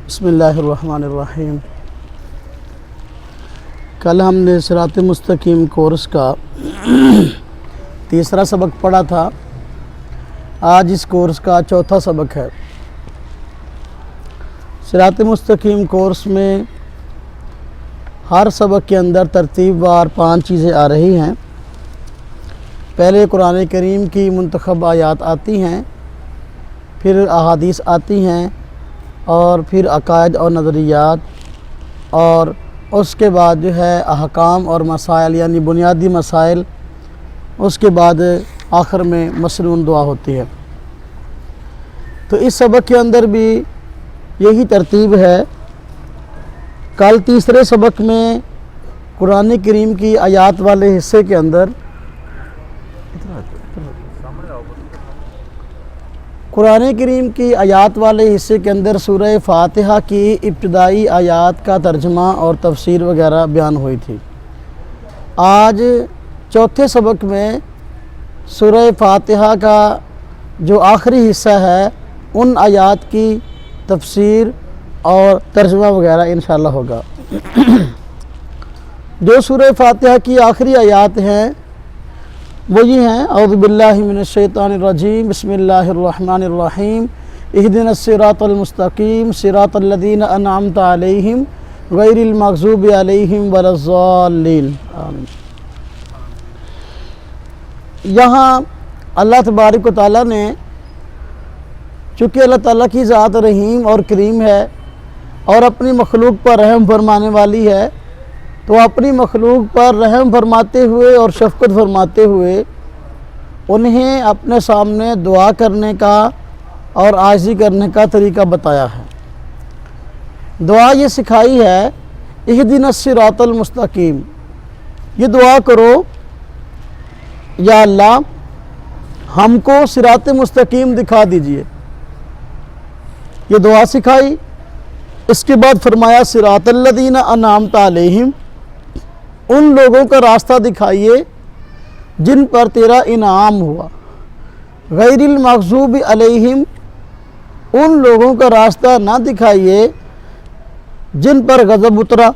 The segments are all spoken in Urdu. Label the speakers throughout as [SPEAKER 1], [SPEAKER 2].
[SPEAKER 1] بسم اللہ الرحمن الرحیم۔ کل ہم نے صراط مستقیم کورس کا تیسرا سبق پڑھا تھا۔ آج اس کورس کا چوتھا سبق ہے۔ صراط مستقیم کورس میں ہر سبق کے اندر ترتیب وار 5 چیزیں آ رہی ہیں۔ پہلے قرآن کریم کی منتخب آیات آتی ہیں، پھر احادیث آتی ہیں، اور پھر عقائد اور نظریات، اور اس کے بعد جو ہے احکام اور مسائل یعنی بنیادی مسائل، اس کے بعد آخر میں مسنون دعا ہوتی ہے۔ تو اس سبق کے اندر بھی یہی ترتیب ہے۔ کل تیسرے سبق میں قرآن کریم کی آیات والے حصے کے اندر سورہ فاتحہ کی ابتدائی آیات کا ترجمہ اور تفسیر وغیرہ بیان ہوئی تھی۔ آج چوتھے سبق میں سورہ فاتحہ کا جو آخری حصہ ہے ان آیات کی تفسیر اور ترجمہ وغیرہ انشاءاللہ ہوگا۔ جو سورہ فاتحہ کی آخری آیات ہیں وہ یہ ہیں: اعوذ باللہ من الشیطان الرجیم، بسم اللہ الرحمن الرحیم، اہدنا الصراط المستقیم صراط الذین انعمت علیہم غیر المغضوب علیہم ولا الضالین۔ آمین۔ یہاں اللہ تبارک و تعالیٰ نے، چونکہ اللہ تعالیٰ کی ذات رحیم اور کریم ہے اور اپنی مخلوق پر رحم فرمانے والی ہے، تو اپنی مخلوق پر رحم فرماتے ہوئے اور شفقت فرماتے ہوئے انہیں اپنے سامنے دعا کرنے کا اور عاجزی کرنے کا طریقہ بتایا ہے۔ دعا یہ سکھائی ہے، اہدنا الصراط المستقیم، یہ دعا کرو یا اللہ ہم کو صراط مستقیم دکھا دیجئے، یہ دعا سکھائی۔ اس کے بعد فرمایا صراط الذین انعمت علیہم، ان لوگوں کا راستہ دکھائیے جن پر تیرا انعام ہوا، غیر المغضوب علیہم، ان لوگوں کا راستہ نہ دکھائیے جن پر غضب اترا،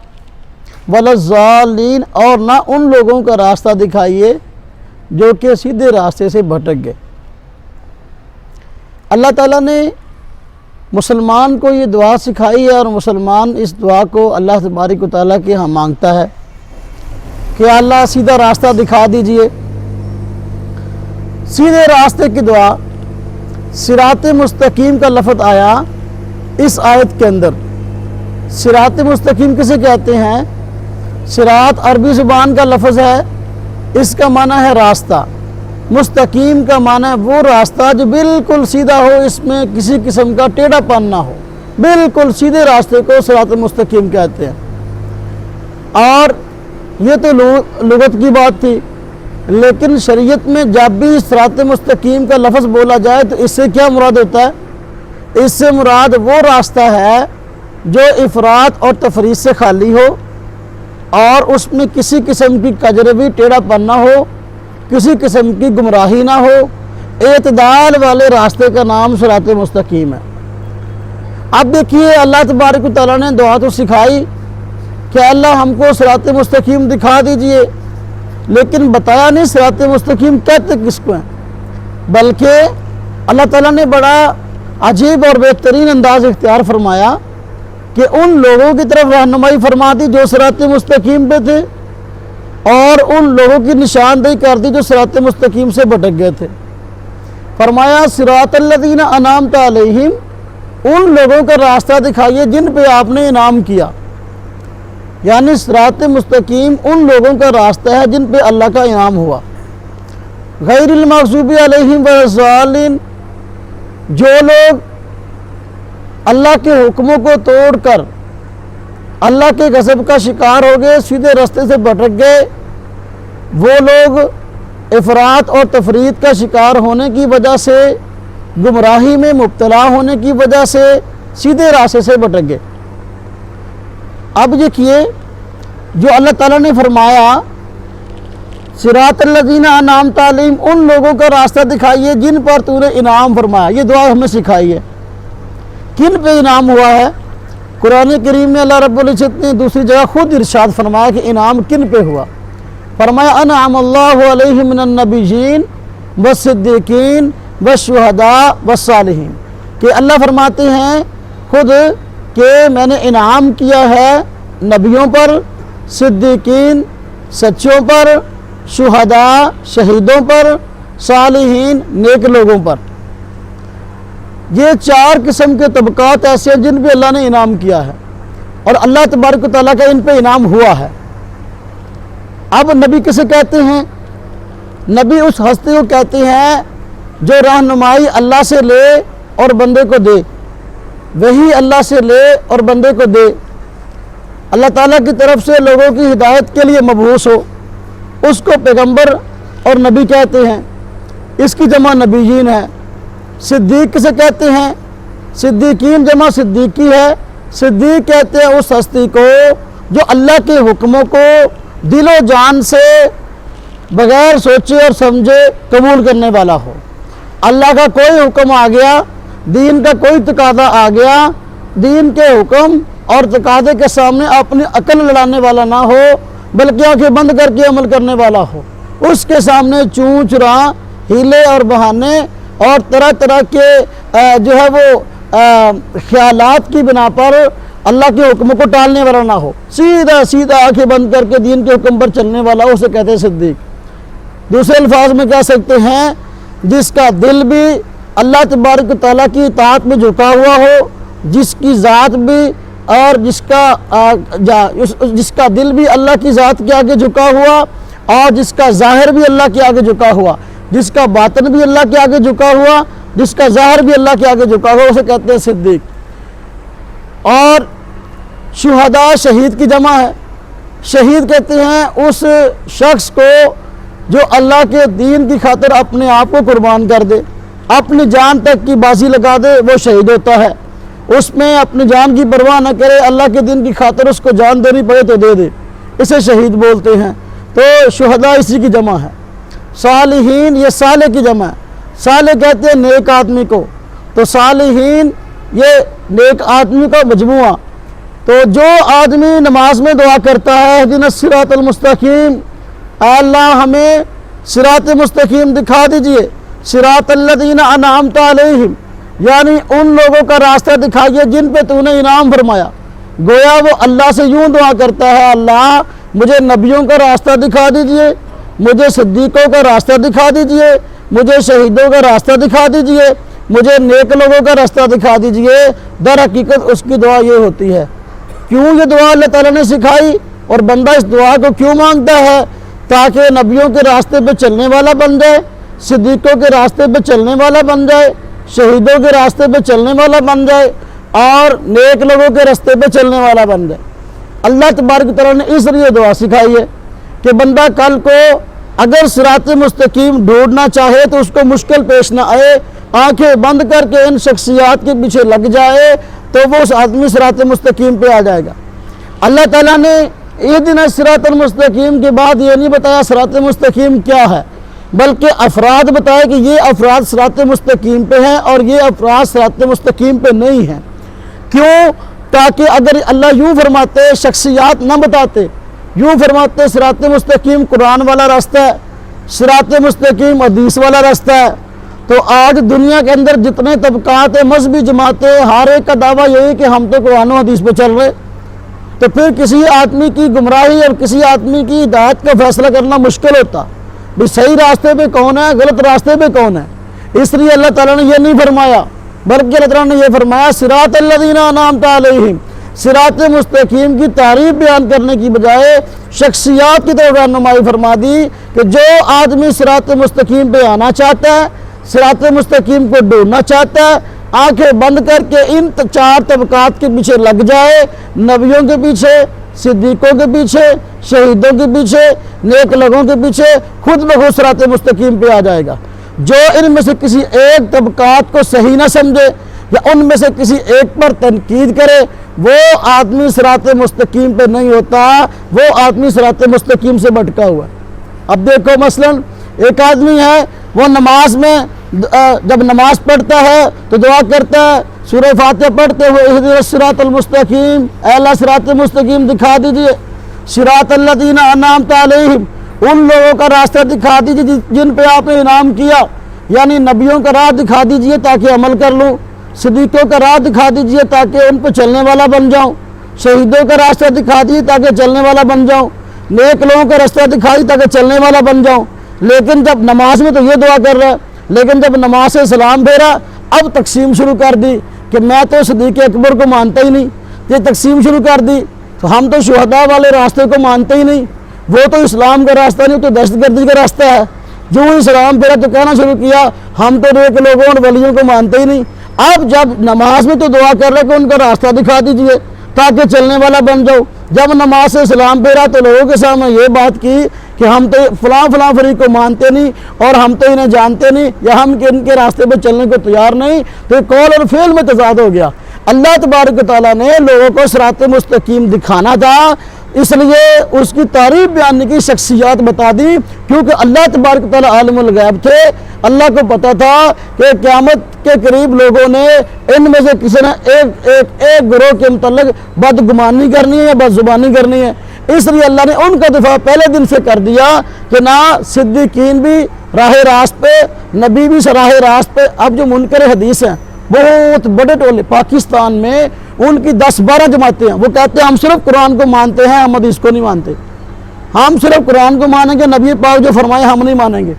[SPEAKER 1] ولا الضالین، اور نہ ان لوگوں کا راستہ دکھائیے جو کہ سیدھے راستے سے بھٹک گئے۔ اللہ تعالیٰ نے مسلمان کو یہ دعا سکھائی ہے، اور مسلمان اس دعا کو اللہ تبارک و تعالیٰ کے ہاں مانگتا ہے کہ اللہ سیدھا راستہ دکھا دیجئے۔ سیدھے راستے کی دعا، صراط مستقیم کا لفظ آیا اس آیت کے اندر۔ صراط مستقیم کسے کہتے ہیں؟ صراط عربی زبان کا لفظ ہے، اس کا معنی ہے راستہ۔ مستقیم کا معنی ہے وہ راستہ جو بالکل سیدھا ہو، اس میں کسی قسم کا ٹیڑھا پن نہ ہو، بالکل سیدھے راستے کو صراط مستقیم کہتے ہیں۔ اور یہ تو لغت کی بات تھی، لیکن شریعت میں جب بھی صراط مستقیم کا لفظ بولا جائے تو اس سے کیا مراد ہوتا ہے؟ اس سے مراد وہ راستہ ہے جو افراط اور تفریط سے خالی ہو، اور اس میں کسی قسم کی کجروی ٹیڑھا پن نہ ہو، کسی قسم کی گمراہی نہ ہو۔ اعتدال والے راستے کا نام صراط مستقیم ہے۔ اب دیکھیے، اللہ تبارک و تعالیٰ نے دعا تو سکھائی کہ اللہ ہم کو صراط مستقیم دکھا دیجئے، لیکن بتایا نہیں صراط مستقیم کہتے کس کو ہیں، بلکہ اللہ تعالیٰ نے بڑا عجیب اور بہترین انداز اختیار فرمایا کہ ان لوگوں کی طرف رہنمائی فرما دی جو صراط مستقیم پہ تھے، اور ان لوگوں کی نشاندہی کر دی جو صراط مستقیم سے بھٹک گئے تھے۔ فرمایا صراط الذین انعمت علیہم، ان لوگوں کا راستہ دکھائیے جن پہ آپ نے انعام کیا، یعنی صراط مستقیم ان لوگوں کا راستہ ہے جن پہ اللہ کا انعام ہوا۔ غیر المغضوب علیہم ولا الضالین، جو لوگ اللہ کے حکموں کو توڑ کر اللہ کے غضب کا شکار ہو گئے، سیدھے راستے سے بھٹک گئے، وہ لوگ افراط اور تفریط کا شکار ہونے کی وجہ سے، گمراہی میں مبتلا ہونے کی وجہ سے سیدھے راستے سے بھٹک گئے۔ اب دیکھیے، جو اللہ تعالیٰ نے فرمایا صراط الذین انعمت علیہم، ان لوگوں کا راستہ دکھائیے جن پر تو نے انعام فرمایا، یہ دعا ہمیں سکھائی ہے۔ کن پہ انعام ہوا ہے؟ قرآن کریم میں اللہ رب العزت نے دوسری جگہ خود ارشاد فرمایا کہ انعام کن پہ ہوا، فرمایا انعم اللہ علیہم من النبیین والصدیقین والشہداء والصالحین، کہ اللہ فرماتے ہیں خود کہ میں نے انعام کیا ہے نبیوں پر، صدیقین سچوں پر، شہداء شہیدوں پر، صالحین نیک لوگوں پر۔ یہ 4 قسم کے طبقات ایسے ہیں جن پہ اللہ نے انعام کیا ہے، اور اللہ تبارک و تعالیٰ کا ان پہ انعام ہوا ہے۔ اب نبی کسے کہتے ہیں؟ نبی اس ہستی کو کہتے ہیں جو رہنمائی اللہ سے لے اور بندے کو دے، وہی اللہ سے لے اور بندے کو دے، اللہ تعالیٰ کی طرف سے لوگوں کی ہدایت کے لیے مبعوث ہو، اس کو پیغمبر اور نبی کہتے ہیں۔ اس کی جمع نبیین ہے۔ صدیق کسے کہتے ہیں؟ صدیقین جمع صدیقی ہے۔ صدیق کہتے ہیں اس ہستی کو جو اللہ کے حکموں کو دل و جان سے بغیر سوچے اور سمجھے قبول کرنے والا ہو۔ اللہ کا کوئی حکم آ گیا، دین کا کوئی تقاضا آ گیا، دین کے حکم اور تقاضے کے سامنے اپنی عقل لڑانے والا نہ ہو، بلکہ آنکھیں بند کر کے عمل کرنے والا ہو۔ اس کے سامنے چون چراں ہیلے اور بہانے اور طرح طرح کے جو ہے وہ خیالات کی بنا پر اللہ کے حکم کو ٹالنے والا نہ ہو، سیدھا سیدھا آنکھیں بند کر کے دین کے حکم پر چلنے والا ہو، اسے کہتے ہیں صدیق۔ دوسرے الفاظ میں کہہ سکتے ہیں جس کا دل بھی اللہ تبارک و تعالیٰ کی اطاعت میں جھکا ہوا ہو، جس کی ذات بھی اور جس کا دل بھی اللہ کی ذات کے آگے جھکا ہوا، اور جس کا ظاہر بھی اللہ کے آگے جھکا ہوا، جس کا باطن بھی اللہ کے آگے جھکا ہوا، جس کا ظاہر بھی اللہ کے آگے جھکا ہوا، اسے کہتے ہیں صدیق۔ اور شہداء شہید کی جمع ہے۔ شہید کہتے ہیں اس شخص کو جو اللہ کے دین کی خاطر اپنے آپ کو قربان کر دے، اپنی جان تک کی بازی لگا دے، وہ شہید ہوتا ہے۔ اس میں اپنی جان کی پرواہ نہ کرے، اللہ کے دین کی خاطر اس کو جان دینی پڑے تو دے دے، اسے شہید بولتے ہیں۔ تو شہداء اسی کی جمع ہے۔ صالحین یہ صالح کی جمع ہے۔ صالح کہتے ہیں نیک آدمی کو، تو صالحین یہ نیک آدمی کا مجموعہ۔ تو جو آدمی نماز میں دعا کرتا ہے اہدنا الصراط المستقیم، اے اللہ ہمیں صراط مستقیم دکھا دیجئے، صراط الذین انعمت علیہم، یعنی ان لوگوں کا راستہ دکھائیے جن پہ تو نے انعام فرمایا۔ گویا وہ اللہ سے یوں دعا کرتا ہے، اللہ مجھے نبیوں کا راستہ دکھا دیجئے، مجھے صدیقوں کا راستہ دکھا دیجئے، مجھے شہیدوں کا راستہ دکھا دیجئے، مجھے نیک لوگوں کا راستہ دکھا دیجئے۔ در حقیقت اس کی دعا یہ ہوتی ہے۔ کیوں یہ دعا اللہ تعالیٰ نے سکھائی اور بندہ اس دعا کو کیوں مانگتا ہے؟ تاکہ نبیوں کے راستے پہ چلنے والا بن جائے، صدیقوں کے راستے پہ چلنے والا بن جائے، شہیدوں کے راستے پہ چلنے والا بن جائے، اور نیک لوگوں کے راستے پہ چلنے والا بن جائے۔ اللہ تبارک تعالیٰ نے اس لیے دعا سکھائی ہے کہ بندہ کل کو اگر صراط مستقیم ڈھونڈنا چاہے تو اس کو مشکل پیش نہ آئے، آنکھیں بند کر کے ان شخصیات کے پیچھے لگ جائے تو وہ اس آدمی صراط مستقیم پہ آ جائے گا۔ اللہ تعالیٰ نے اہدنا الصراط المستقیم کے بعد یہ نہیں بتایا صراط مستقیم کیا ہے، بلکہ افراد بتائے کہ یہ افراد صراط مستقیم پہ ہیں اور یہ افراد صراط مستقیم پہ نہیں ہیں۔ کیوں؟ تاکہ اگر اللہ یوں فرماتے شخصیات نہ بتاتے، یوں فرماتے صراط مستقیم قرآن والا راستہ ہے، صراط مستقیم حدیث والا راستہ ہے، تو آج دنیا کے اندر جتنے طبقات ہیں، مذہبی جماعتیں، ہر ایک کا دعویٰ یہی کہ ہم تو قرآن و حدیث پہ چل رہے، تو پھر کسی آدمی کی گمراہی اور کسی آدمی کی ہدایت کا فیصلہ کرنا مشکل ہوتا بھی صحیح راستے پہ کون ہے، غلط راستے پہ کون ہے۔ اس لیے اللہ تعالیٰ نے یہ نہیں فرمایا، بلکہ اللہ تعالیٰ نے یہ فرمایا صراط الذین انعمت علیہم، صراط مستقیم کی تعریف بیان کرنے کی بجائے شخصیات کی طرف رہنمائی فرما دی کہ جو آدمی صراط مستقیم پہ آنا چاہتا ہے، صراط مستقیم کو ڈھونڈنا چاہتا ہے، آنکھیں بند کر کے ان 4 طبقات کے پیچھے لگ جائے، نبیوں کے پیچھے، صدیقوں کے پیچھے، شہیدوں کے پیچھے، نیک لوگوں کے پیچھے، خود بخود صراط مستقیم پہ آ جائے گا۔ جو ان میں سے کسی ایک طبقات کو صحیح نہ سمجھے یا ان میں سے کسی ایک پر تنقید کرے، وہ آدمی صراط مستقیم پہ نہیں ہوتا، وہ آدمی صراط مستقیم سے بھٹکا ہوا ہے۔ اب دیکھو مثلا ایک آدمی ہے، وہ نماز میں جب نماز پڑھتا ہے تو دعا کرتا ہے سورہ فاتحہ پڑھتے ہوئے اہدنا الصراط المستقیم، اے اللہ صراط مستقیم دکھا دیجئے، صراط الذین انعمت علیہم، ان لوگوں کا راستہ دکھا دیجئے جن پہ آپ نے انعام کیا، یعنی نبیوں کا راہ دکھا دیجئے تاکہ عمل کر لوں، صدیقوں کا راہ دکھا دیجئے تاکہ ان پہ چلنے والا بن جاؤں، شہیدوں کا راستہ دکھا دیجئے تاکہ چلنے والا بن جاؤں، نیک لوگوں کا راستہ دکھائی تاکہ چلنے والا بن جاؤں۔ لیکن جب نماز میں تو یہ دعا کر رہا ہے، لیکن جب نماز سے سلام پھیرا اب تقسیم شروع کر دی کہ میں تو صدیق اکبر کو مانتا ہی نہیں، یہ تقسیم شروع کر دی، تو ہم تو شہداء والے راستے کو مانتے ہی نہیں، وہ تو اسلام کا راستہ نہیں، تو دہشت گردی کا راستہ ہے۔ جو ہی سلام پھیرا تو کہنا شروع کیا ہم تو نیک لوگوں اور ولیوں کو مانتے ہی نہیں۔ اب جب نماز میں تو دعا کر رہے کہ ان کا راستہ دکھا دیجئے تاکہ چلنے والا بن جاؤ، جب نماز سے سلام پھیرا تو لوگوں کے سامنے یہ بات کی کہ ہم تو فلاں فلاں فریق کو مانتے نہیں اور ہم تو انہیں جانتے نہیں یا ہم ان کے راستے پہ چلنے کو تیار نہیں، تو یہ قول اور فعل میں تضاد ہو گیا۔ اللہ تبارک و تعالیٰ نے لوگوں کو صراط مستقیم دکھانا تھا، اس لیے اس کی تعریف بیان کی شخصیات بتا دی، کیونکہ اللہ تبارک و تعالیٰ عالم الغیب تھے، اللہ کو پتا تھا کہ قیامت کے قریب لوگوں نے ان میں سے کسی نے ایک گروہ کے متعلق بدگمانی کرنی ہے یا بد زبانی کرنی ہے، اس لیے اللہ نے ان کا دفاع پہلے دن سے کر دیا کہ نہ صدیقین بھی راہ راست پہ، نبی بھی راہ راست پہ۔ اب جو منکر حدیث ہیں بہت بڑے ٹولے پاکستان میں، ان کی 10-12 جماعتیں ہیں، وہ کہتے ہیں ہم صرف قرآن کو مانتے ہیں، ہم حدیث کو نہیں مانتے، ہم صرف قرآن کو مانیں گے، نبی پاک جو فرمائے ہم نہیں مانیں گے۔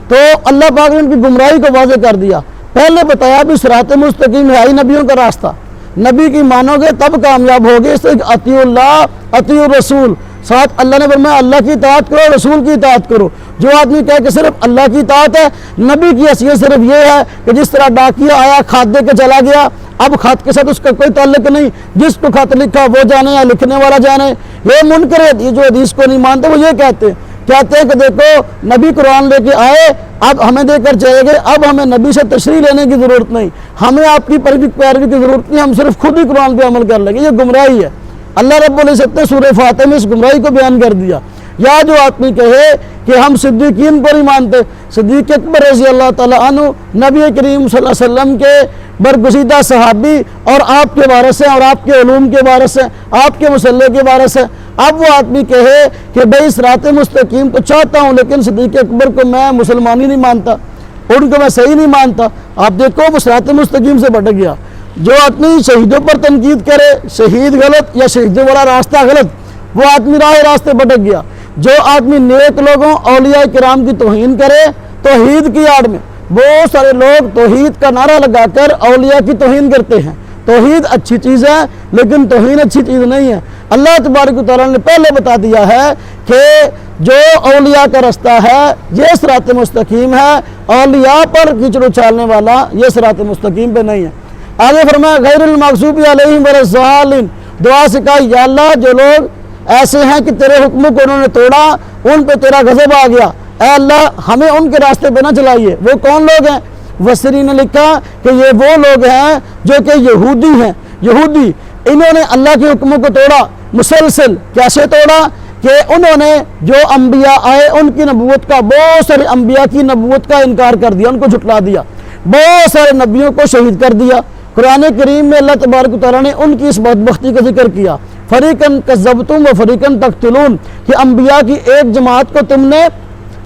[SPEAKER 1] تو اللہ پاک نے ان کی گمراہی کو واضح کر دیا، پہلے بتایا بھی صراط مستقیم ہے ہی نبیوں کا راستہ، نبی کی مانو گے تب کامیاب ہوگے، اس لیے اطیع اللہ اطیع الرسول، ساتھ اللہ نے فرمایا اللہ کی اطاعت کرو، رسول کی اطاعت کرو۔ جو آدمی کہے کہ صرف اللہ کی اطاعت ہے، نبی کی حیثیت صرف یہ ہے کہ جس طرح ڈاکیا آیا خط دے کے چلا گیا، اب خط کے ساتھ اس کا کوئی تعلق نہیں، جس کو خط لکھا وہ جانے یا لکھنے والا جانے۔ یہ منکر ہے جو حدیث کو نہیں مانتے، وہ یہ کہتے ہیں کہ دیکھو نبی قرآن لے کے آئے، اب ہمیں دے کر چلے گئے، اب ہمیں نبی سے تشریح لینے کی ضرورت نہیں، ہمیں آپ کی پیروی کی ضرورت نہیں، ہم صرف خود ہی قرآن پہ عمل کر لیں گے۔ یہ گمراہی ہے۔ اللہ رب العزت نے سورہ فاتحہ میں اس گمراہی کو بیان کر دیا۔ یا جو آدمی کہے کہ ہم صدیقین کو نہیں مانتے، صدیق اکبر رضی اللہ تعالیٰ عنہ نبی کریم صلی اللہ علیہ وسلم کے برگزیدہ صحابی اور آپ کے وارث ہیں اور آپ کے علوم کے وارث ہیں، آپ کے مسلح کے وارث ہیں۔ اب وہ آدمی کہے کہ بھئی صراط مستقیم تو چاہتا ہوں لیکن صدیق اکبر کو میں مسلمانی نہیں مانتا، ان کو میں صحیح نہیں مانتا، آپ دیکھو وہ صراط مستقیم سے بھٹک گیا۔ جو آدمی شہیدوں پر تنقید کرے شہید غلط یا شہیدوں والا راستہ غلط، وہ آدمی راہ راستے بھٹک گیا۔ جو آدمی نیک لوگوں اولیاء کرام کی توہین کرے توحید کی آڑ میں، بہت سارے لوگ توحید کا نعرہ لگا کر اولیاء کی توہین کرتے ہیں۔ توحید اچھی چیز ہے لیکن توہین اچھی چیز نہیں ہے۔ اللہ تبارک و تعالیٰ نے پہلے بتا دیا ہے کہ جو اولیاء کا راستہ ہے یہ صراط مستقیم ہے، اولیاء پر کیچڑ اچھالنے والا یہ صراط مستقیم پہ نہیں ہے۔ آگے فرمایا غیر المغضوب علیہم ولا الضالین، دعا سکھائی یا اللہ جو لوگ ایسے ہیں کہ تیرے حکموں کو انہوں نے توڑا، ان پہ تیرا غضب آ گیا، اے اللہ ہمیں ان کے راستے پہ نہ چلائیے۔ وہ کون لوگ ہیں؟ مفسرین نے لکھا کہ یہ وہ لوگ ہیں جو کہ یہودی ہیں، یہودی انہوں نے اللہ کے حکموں کو توڑا مسلسل۔ کیسے توڑا؟ کہ انہوں نے جو انبیاء آئے ان کی نبوت کا، بہت سارے انبیاء کی نبوت کا انکار کر دیا، ان کو جھٹلا دیا، بہت سارے نبیوں کو شہید کر دیا۔ قرآن کریم میں اللہ تبارک و تعالیٰ نے ان کی اس بدبختی کا ذکر کیا، فریقاً کذبتم و فریقاً تقتلون، کہ انبیاء کی ایک جماعت کو تم نے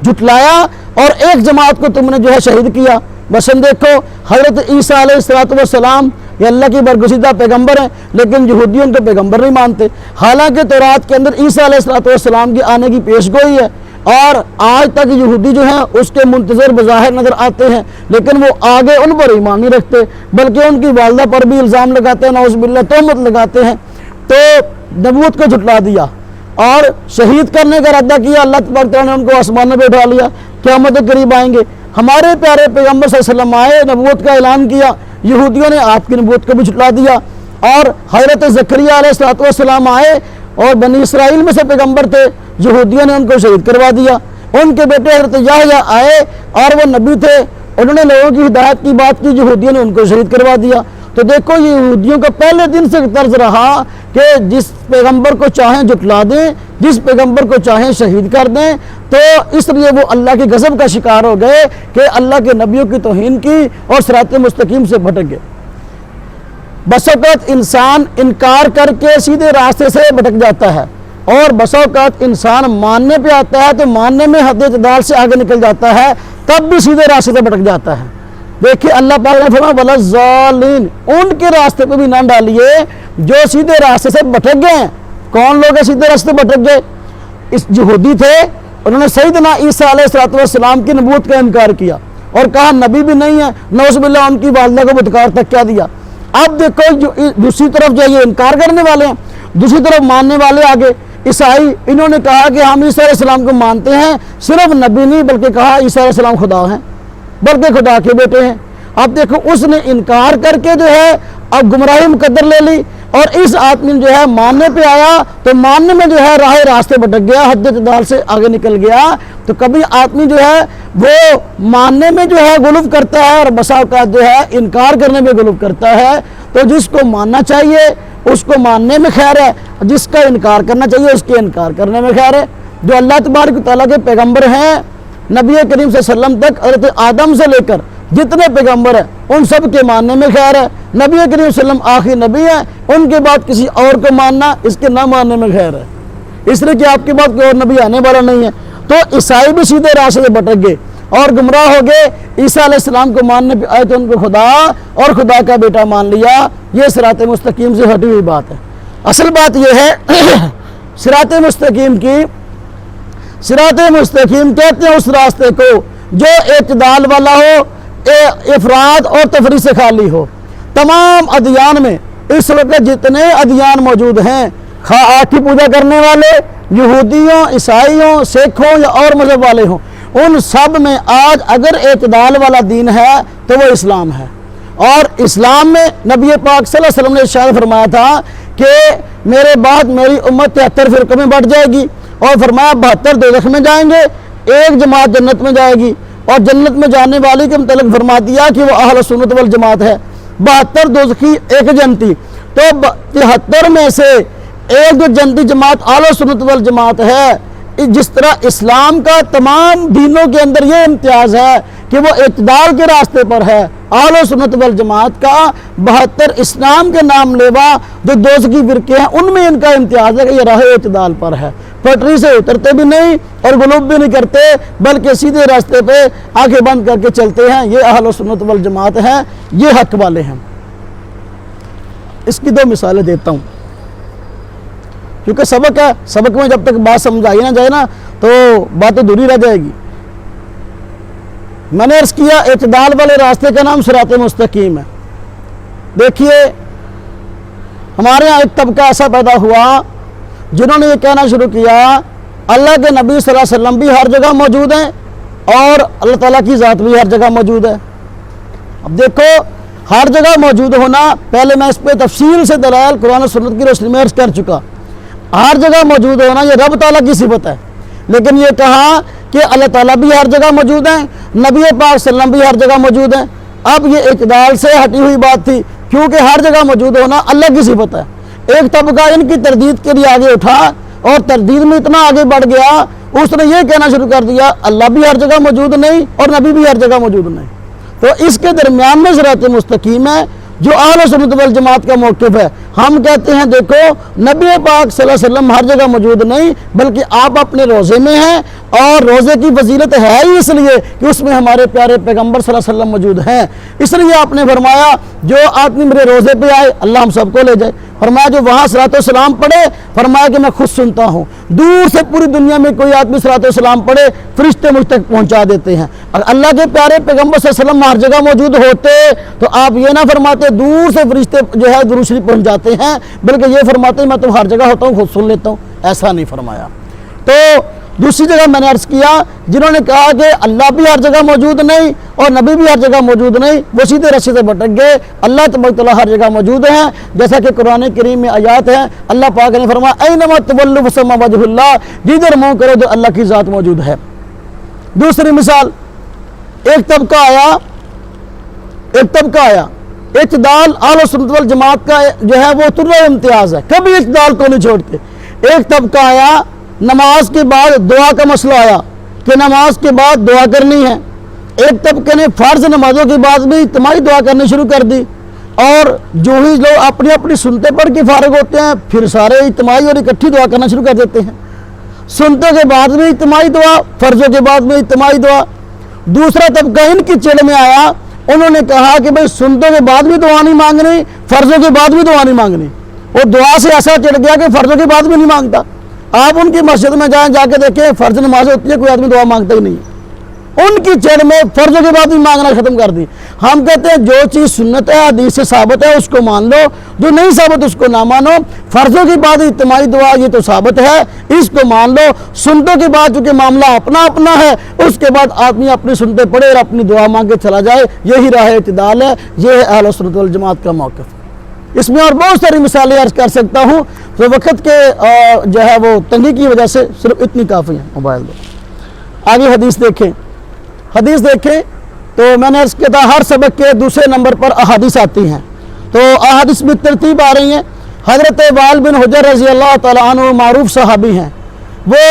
[SPEAKER 1] جھٹلایا اور ایک جماعت کو تم نے جو ہے شہید کیا۔ مثلاً دیکھو حضرت عیسیٰ علیہ السلام یہ اللہ کی برگزیدہ پیغمبر ہیں لیکن یہودی ان کو پیغمبر نہیں مانتے، حالانکہ تورات کے اندر عیسیٰ علیہ السلام کی آنے کی پیش گوئی ہے، اور آج تک یہودی جو ہیں اس کے منتظر بظاہر نظر آتے ہیں لیکن وہ آگے ان پر ایمان نہیں رکھتے، بلکہ ان کی والدہ پر بھی الزام لگاتے ہیں، نعوذ باللہ تہمت لگاتے ہیں۔ تو نبوت کو جھٹلا دیا اور شہید کرنے کا ارادہ کیا، اللہ تبارک تعالیٰ نے ان کو آسمانوں پہ اٹھا لیا، قیامت کے قریب آئیں گے۔ ہمارے پیارے پیغمبر صلی اللہ علیہ وسلم آئے، نبوت کا اعلان کیا، یہودیوں نے آپ کی نبوت کو بھی جھٹلا دیا، اور حضرت زکریا علیہ السلام آئے اور بنی اسرائیل میں سے پیغمبر تھے، یہودیوں نے ان کو شہید کروا دیا۔ ان کے بیٹے حضرت یحییٰ آئے اور وہ نبی تھے، انہوں نے لوگوں کی ہدایت کی بات کی، یہودیوں نے ان کو شہید کروا دیا۔ تو تو دیکھو یہ یہودیوں کا پہلے دن سے طرز رہا کہ جس پیغمبر کو چاہیں جھٹلا دیں، جس پیغمبر کو چاہیں شہید کر دیں، تو اس لیے وہ اللہ کے غضب کا شکار ہو گئے کہ اللہ کے نبیوں کی توہین کی اور صراط مستقیم سے بھٹک گئے۔ بس اوقات انسان انکار کر کے سیدھے راستے سے بھٹک جاتا ہے، اور بس اوقات انسان ماننے پہ آتا ہے تو ماننے میں حد اعتدال سے آگے نکل جاتا ہے، تب بھی سیدھے راستے سے بھٹک جاتا ہے۔ دیکھیے اللہ پاک نے فرمایا وَلَضَّالِّينَ، ان کے راستے پہ بھی نہ ڈالیے جو سیدھے راستے سے بھٹک گئے ہیں۔ کون لوگ ہیں سیدھے راستے بھٹک گئے؟ اس یہودی تھے، انہوں نے سیدنا عیسیٰ علیہ السلام کی نبوت کا انکار کیا اور کہا نبی بھی نہیں ہے، نعوذ باللہ ان کی والدہ کو بدکار تک کیا دیا۔ اب دیکھو دوسری طرف جو یہ انکار کرنے والے ہیں، دوسری طرف ماننے والے آگے عیسائی، انہوں نے کہا کہ ہم عیسیٰ علیہ السلام کو مانتے ہیں، صرف نبی نہیں بلکہ کہا عیسیٰ علیہ السلام خدا ہیں، بلکہ خدا کے بیٹے ہیں۔ اب دیکھو اس نے انکار کر کے جو ہے اب گمراہی مقدر لے لی، اور اس آدمی جو ہے ماننے پہ آیا تو ماننے میں جو ہے راہ راستے بھٹک گیا، حد اعتدال سے آگے نکل گیا۔ تو کبھی آدمی جو ہے وہ ماننے میں جو ہے غلو کرتا ہے اور بسا اوقات جو ہے انکار کرنے میں غلو کرتا ہے۔ تو جس کو ماننا چاہیے اس کو ماننے میں خیر ہے، جس کا انکار کرنا چاہیے اس کے انکار کرنے میں خیر ہے۔ جو اللہ تبارک و تعالیٰ کے پیغمبر ہیں، نبی کریم صلی اللہ علیہ وسلم تک، حضرت آدم سے لے کر جتنے پیغمبر ہیں ان سب کے ماننے میں خیر ہے۔ نبی کریم صلی اللہ علیہ وسلم آخری نبی ہیں، ان کے بعد کسی اور کو ماننا اس کے نہ ماننے میں خیر ہے، اس لیے کہ آپ کے بعد کوئی اور نبی آنے والا نہیں ہے۔ تو عیسائی بھی سیدھے راستے سے بھٹک گئے اور گمراہ ہو گئے، عیسیٰ علیہ السلام کو ماننے پہ آئے تو ان کو خدا اور خدا کا بیٹا مان لیا۔ یہ صراط مستقیم سے ہٹی ہوئی بات ہے۔ اصل بات یہ ہے صراط مستقیم کی، صراط مستقیم کہتے ہیں اس راستے کو جو اعتدال والا ہو، افراد اور تفریح سے خالی ہو۔ تمام ادیان میں اس وقت جتنے ادیان موجود ہیں، خواہ آگ کی پوجا کرنے والے یہودیوں، عیسائیوں، سکھوں یا اور مذہب والے ہوں، ان سب میں آج اگر اعتدال والا دین ہے تو وہ اسلام ہے۔ اور اسلام میں نبی پاک صلی اللہ علیہ وسلم نے ارشاد فرمایا تھا کہ میرے بعد میری امت 73 فرقوں میں بٹ جائے گی، اور فرمایا 72 دوزخ میں جائیں گے، ایک جماعت جنت میں جائے گی، اور جنت میں جانے والی کے متعلق فرما دیا کہ وہ اہل سنت والجماعت ہے۔ 72 دوزخی ایک جنتی، تو 73 میں سے ایک جو جنتی جماعت اہل سنت والجماعت ہے۔ جس طرح اسلام کا تمام دینوں کے اندر یہ امتیاز ہے کہ وہ اعتدال کے راستے پر ہے، اہل سنت والجماعت کا 72 اسلام کے نام لیوا جو دوزخی فرقے ہیں ان میں ان کا امتیاز ہے کہ یہ راہ اعتدال پر ہے، پٹری سے اترتے بھی نہیں اور غلوب بھی نہیں کرتے، بلکہ سیدھے راستے پہ آنکھیں بند کر کے چلتے ہیں۔ یہ اہل سنت والجماعت ہیں، یہ حق والے ہیں۔ اس کی 2 مثالیں دیتا ہوں کیونکہ سبق ہے، سبق میں جب تک بات سمجھائی نہ جائے نا تو بات ادھوری رہ جائے گی۔ میں نے عرض کیا اعتدال والے راستے کا نام صراط مستقیم ہے۔ دیکھیے ہمارے ہاں ایک طبقہ ایسا پیدا ہوا جنہوں نے یہ کہنا شروع کیا اللہ کے نبی صلی اللہ علیہ وسلم بھی ہر جگہ موجود ہیں اور اللہ تعالیٰ کی ذات بھی ہر جگہ موجود ہے۔ اب دیکھو ہر جگہ موجود ہونا، پہلے میں اس پہ تفصیل سے دلائل قرآن و سنت کی روشنی میں عرض کر چکا۔ ہر جگہ موجود ہونا یہ رب تعالیٰ کی صفت ہے، لیکن یہ کہا کہ اللہ تعالیٰ بھی ہر جگہ موجود ہیں، نبی پاک صلی اللہ علیہ وسلم بھی ہر جگہ موجود ہیں۔ اب یہ اعتدال سے ہٹی ہوئی بات تھی، کیونکہ ہر جگہ موجود ہونا اللہ کی صفت ہے۔ ایک طبقہ ان کی تردید کے لیے آگے اٹھا اور تردید میں اتنا آگے بڑھ گیا، اس نے یہ کہنا شروع کر دیا اللہ بھی ہر جگہ موجود نہیں اور نبی بھی ہر جگہ موجود نہیں۔ تو اس کے درمیان میں صراط مستقیم ہے جو اہل سنت والجماعت کا موقف ہے۔ ہم کہتے ہیں دیکھو نبی پاک صلی اللہ علیہ وسلم ہر جگہ موجود نہیں، بلکہ آپ اپنے روزے میں ہیں، اور روزے کی فضیلت ہے ہی اس لیے کہ اس میں ہمارے پیارے پیغمبر صلی اللہ علیہ وسلم موجود ہیں۔ اس لیے آپ نے فرمایا جو آدمی میرے روزے پہ آئے اللہ ہم سب کو لے جائے۔ فرمایا جو وہاں صلاۃ و سلام پڑھے، فرمایا کہ میں خود سنتا ہوں، دور سے پوری دنیا میں کوئی آدمی صلاۃ و سلام پڑھے فرشتے مجھ تک پہنچا دیتے ہیں۔ اور اللہ کے پیارے پیغمبر صلی اللہ علیہ وسلم ہر جگہ موجود ہوتے تو آپ یہ نہ فرماتے دور سے فرشتے جو ہے درود شریف پہنچ جاتے ہیں، بلکہ یہ فرماتے میں تو ہر جگہ ہوتا ہوں، خود سن لیتا ہوں۔ ایسا نہیں فرمایا۔ تو دوسری جگہ میں نے عرض کیا جنہوں نے کہا کہ اللہ بھی ہر جگہ موجود نہیں اور نبی بھی ہر جگہ موجود نہیں، وہ سیدھے راستے سے بھٹک گئے۔ اللہ تبارک تعالیٰ ہر جگہ موجود ہیں، جیسا کہ قرآن کریم میں آیات ہیں، اللہ پاک نے فرمایا اینما تولوا فثم وجہ اللہ، جدھر منہ کرو تو اللہ کی ذات موجود ہے۔ دوسری مثال، ایک طبقہ آیا اعتدال اہل سنت والجماعت کا جو ہے وہ طرح امتیاز ہے، کبھی اعتدال کو نہیں چھوڑتے۔ ایک طبقہ آیا نماز کے بعد دعا کا مسئلہ آیا کہ نماز کے بعد دعا کرنی ہے، ایک طبقے نے فرض نمازوں کے بعد بھی اجتماعی دعا کرنی شروع کر دی، اور جو ہی لوگ اپنی اپنی سنتیں پڑھ کے فارغ ہوتے ہیں پھر سارے اجتماعی اور اکٹھی دعا کرنا شروع کر دیتے ہیں۔ سنتوں کے بعد میں اجتماعی دعا، فرضوں کے بعد میں اجتماعی دعا۔ دوسرا طبقہ ان کی چڑ میں آیا، انہوں نے کہا کہ بھئی سنتوں کے بعد بھی دعا نہیں مانگنی، فرضوں کے بعد بھی دعا نہیں مانگنی۔ وہ دعا سے ایسا چڑھ گیا کہ فرضوں کے بعد بھی نہیں مانگتا۔ آپ ان کی مسجد میں جائیں، جا کے دیکھیں فرض نماز ہوتی ہے کوئی آدمی دعا مانگتا ہی نہیں ہے۔ ان کی چڑ میں فرضوں کے بعد بھی مانگنا ختم کر دی۔ ہم کہتے ہیں جو چیز سنت ہے حدیث سے ثابت ہے اس کو مان لو، جو نہیں ثابت اس کو نہ مانو۔ فرضوں کے بعد اجتماعی دعا یہ تو ثابت ہے، اس کو مان لو۔ سنتوں کے بعد چونکہ معاملہ اپنا اپنا ہے، اس کے بعد آدمی اپنی سنتیں پڑھے اور اپنی دعا مانگ کے چلا جائے، یہی راہ اعتدال ہے۔ یہ ہے اہل سنت والجماعت کا موقف۔ اس میں اور بہت ساری مثالیں عرض کر سکتا ہوں، تو وقت کے جو ہے وہ تنگی کی وجہ سے صرف اتنی کافی ہیں۔ موبائل دو، آگے حدیث دیکھیں۔ حدیث دیکھیں تو میں نے عرض کیا تھا ہر سبق کے دوسرے نمبر پر احادیث آتی ہیں، تو احادیث بھی ترتیب آ رہی ہیں۔ حضرت وائل بن حجر رضی اللہ تعالیٰ عنہ معروف صحابی ہیں، وہ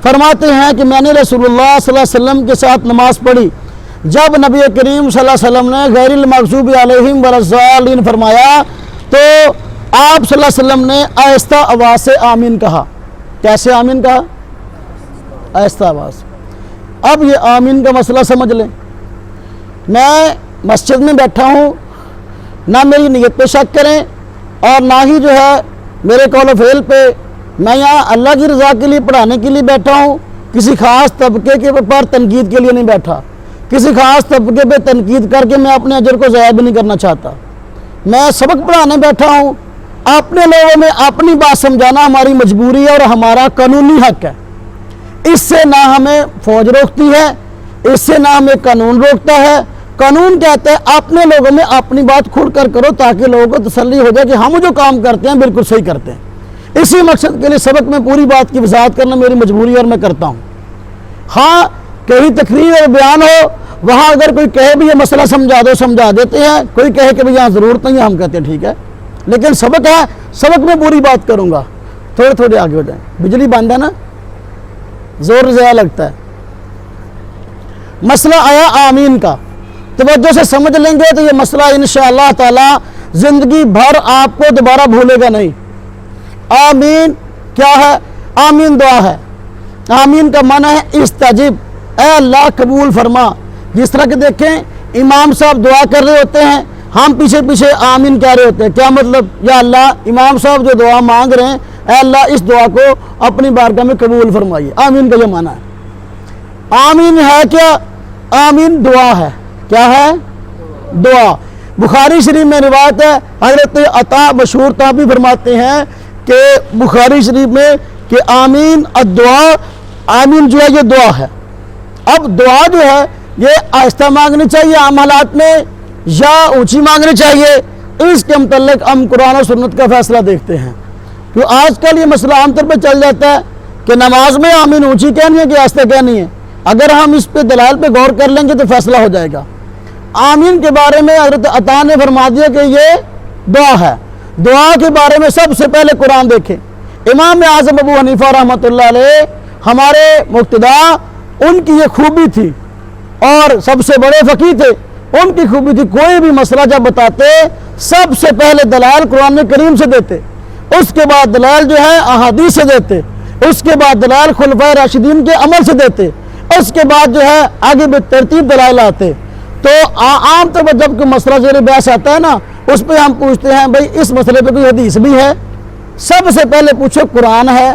[SPEAKER 1] فرماتے ہیں کہ میں نے رسول اللہ صلی اللہ علیہ وسلم کے ساتھ نماز پڑھی، جب نبی کریم صلی اللہ علیہ وسلم نے غیر المغضوب علیہم ولا الضالین فرمایا تو آپ صلی اللہ علیہ وسلم نے آہستہ آواز سے آمین کہا۔ کیسے آمین کہا؟ آہستہ آواز۔ اب یہ آمین کا مسئلہ سمجھ لیں، میں مسجد میں بیٹھا ہوں، نہ میری نیت پہ شک کریں اور نہ ہی جو ہے میرے قول و فعل پہ، میں یہاں اللہ کی رضا کے لیے پڑھانے کے لیے بیٹھا ہوں، کسی خاص طبقے کے پر تنقید کے لیے نہیں بیٹھا، کسی خاص طبقے پہ تنقید کر کے میں اپنے اجر کو ضائع بھی نہیں کرنا چاہتا۔ میں سبق پڑھانے بیٹھا ہوں، اپنے لوگوں میں اپنی بات سمجھانا ہماری مجبوری ہے اور ہمارا قانونی حق ہے۔ اس سے نہ ہمیں فوج روکتی ہے، اس سے نہ ہمیں قانون روکتا ہے۔ قانون کہتا ہے اپنے لوگوں میں اپنی بات کھل کر کرو تاکہ لوگوں کو تسلی ہو جائے کہ ہم جو کام کرتے ہیں بالکل صحیح کرتے ہیں۔ اسی مقصد کے لیے سبق میں پوری بات کی وضاحت کرنا میری مجبوری ہے اور میں کرتا ہوں۔ ہاں کہیں تقریر اور بیان ہو وہاں اگر کوئی کہے بھی یہ مسئلہ سمجھا دو، سمجھا دیتے ہیں، کوئی کہے کہ یہاں ضرورت نہیں ہے، ہم کہتے ہیں ٹھیک ہے، لیکن سبق ہے، سبق میں پوری بات کروں گا۔ تھوڑے تھوڑے آگے ہو جائیں، بجلی بند ہے نا، زور زیادہ لگتا ہے۔ مسئلہ آیا آمین کا، توجہ سے سمجھ لیں گے تو یہ مسئلہ انشاءاللہ تعالی زندگی بھر آپ کو دوبارہ بھولے گا نہیں۔ آمین کیا ہے؟ آمین دعا ہے۔ آمین کا معنی ہے استجب، اے اللہ قبول فرما۔ جس طرح کہ دیکھیں امام صاحب دعا کر رہے ہوتے ہیں، ہم پیچھے پیچھے آمین کہہ رہے ہوتے ہیں، کیا مطلب؟ یا اللہ امام صاحب جو دعا مانگ رہے ہیں، اے اللہ اس دعا کو اپنی بارگاہ میں قبول فرمائیے۔ آمین کا یہ معنی ہے۔ آمین ہے کیا؟ آمین دعا ہے۔ کیا ہے؟ دعا۔ بخاری شریف میں روایت ہے، حضرت عطا مشہور تابعی فرماتے ہیں کہ بخاری شریف میں کہ آمین الدعا، آمین جو ہے یہ دعا ہے۔ اب دعا جو ہے یہ آہستہ مانگنی چاہیے عام حالات میں یا اونچی مانگنی چاہیے، اس کے متعلق ہم قرآن و سنت کا فیصلہ دیکھتے ہیں۔ تو آج کل یہ مسئلہ عام طور پہ چل جاتا ہے کہ نماز میں آمین اونچی کہنی ہے کہ آہستہ کہنی ہے۔ اگر ہم اس پہ دلائل پہ غور کر لیں گے تو فیصلہ ہو جائے گا۔ آمین کے بارے میں حضرت عطا نے فرما دیا کہ یہ دعا ہے۔ دعا کے بارے میں سب سے پہلے قرآن دیکھیں۔ امام اعظم ابو حنیفہ رحمۃ اللہ علیہ ہمارے مقتدا، ان کی یہ خوبی تھی اور سب سے بڑے فقیہ تھے، ان کی خوبی تھی کوئی بھی مسئلہ جب بتاتے سب سے پہلے دلائل قرآن کریم سے دیتے، اس کے بعد دلائل جو ہے احادیث سے دیتے، اس کے بعد دلائل خلفائے راشدین کے عمل سے دیتے، اس کے بعد جو ہے آگے بالترتیب دلائل آتے۔ تو عام طور پر جب کوئی مسئلہ زیر بحث آتا ہے نا، اس پہ ہم پوچھتے ہیں بھائی اس مسئلے پہ کوئی حدیث بھی ہے؟ سب سے پہلے پوچھو قرآن ہے،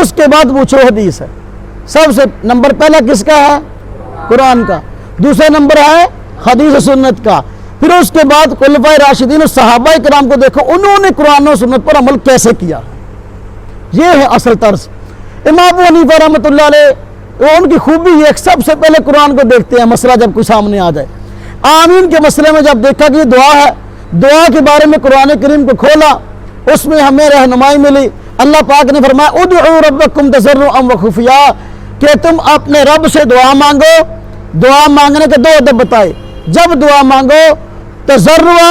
[SPEAKER 1] اس کے بعد پوچھو حدیث ہے۔ سب سے نمبر پہلا کس کا ہے؟ قرآن کا۔ دوسرا نمبر ہے حدیث و سنت کا۔ پھر اس کے بعد خلفائے راشدین اور صحابہ کرام کو دیکھو انہوں نے قرآن و سنت پر عمل کیسے کیا، یہ ہے اصل طرز۔ امام ابو حنیفہ رحمۃ اللہ علیہ ان کی خوبی یہ سب سے پہلے قرآن کو دیکھتے ہیں مسئلہ جب کوئی سامنے آ جائے۔ آمین کے مسئلے میں جب دیکھا کہ یہ دعا ہے، دعا کے بارے میں قرآن کریم کو کھولا، اس میں ہمیں رہنمائی ملی۔ اللہ پاک نے فرمایا ادعوا ربکم تضرعا وخفیا، کہ تم اپنے رب سے دعا مانگو۔ دعا مانگنے کے دو ادب بتائے، جب دعا مانگو تضرعا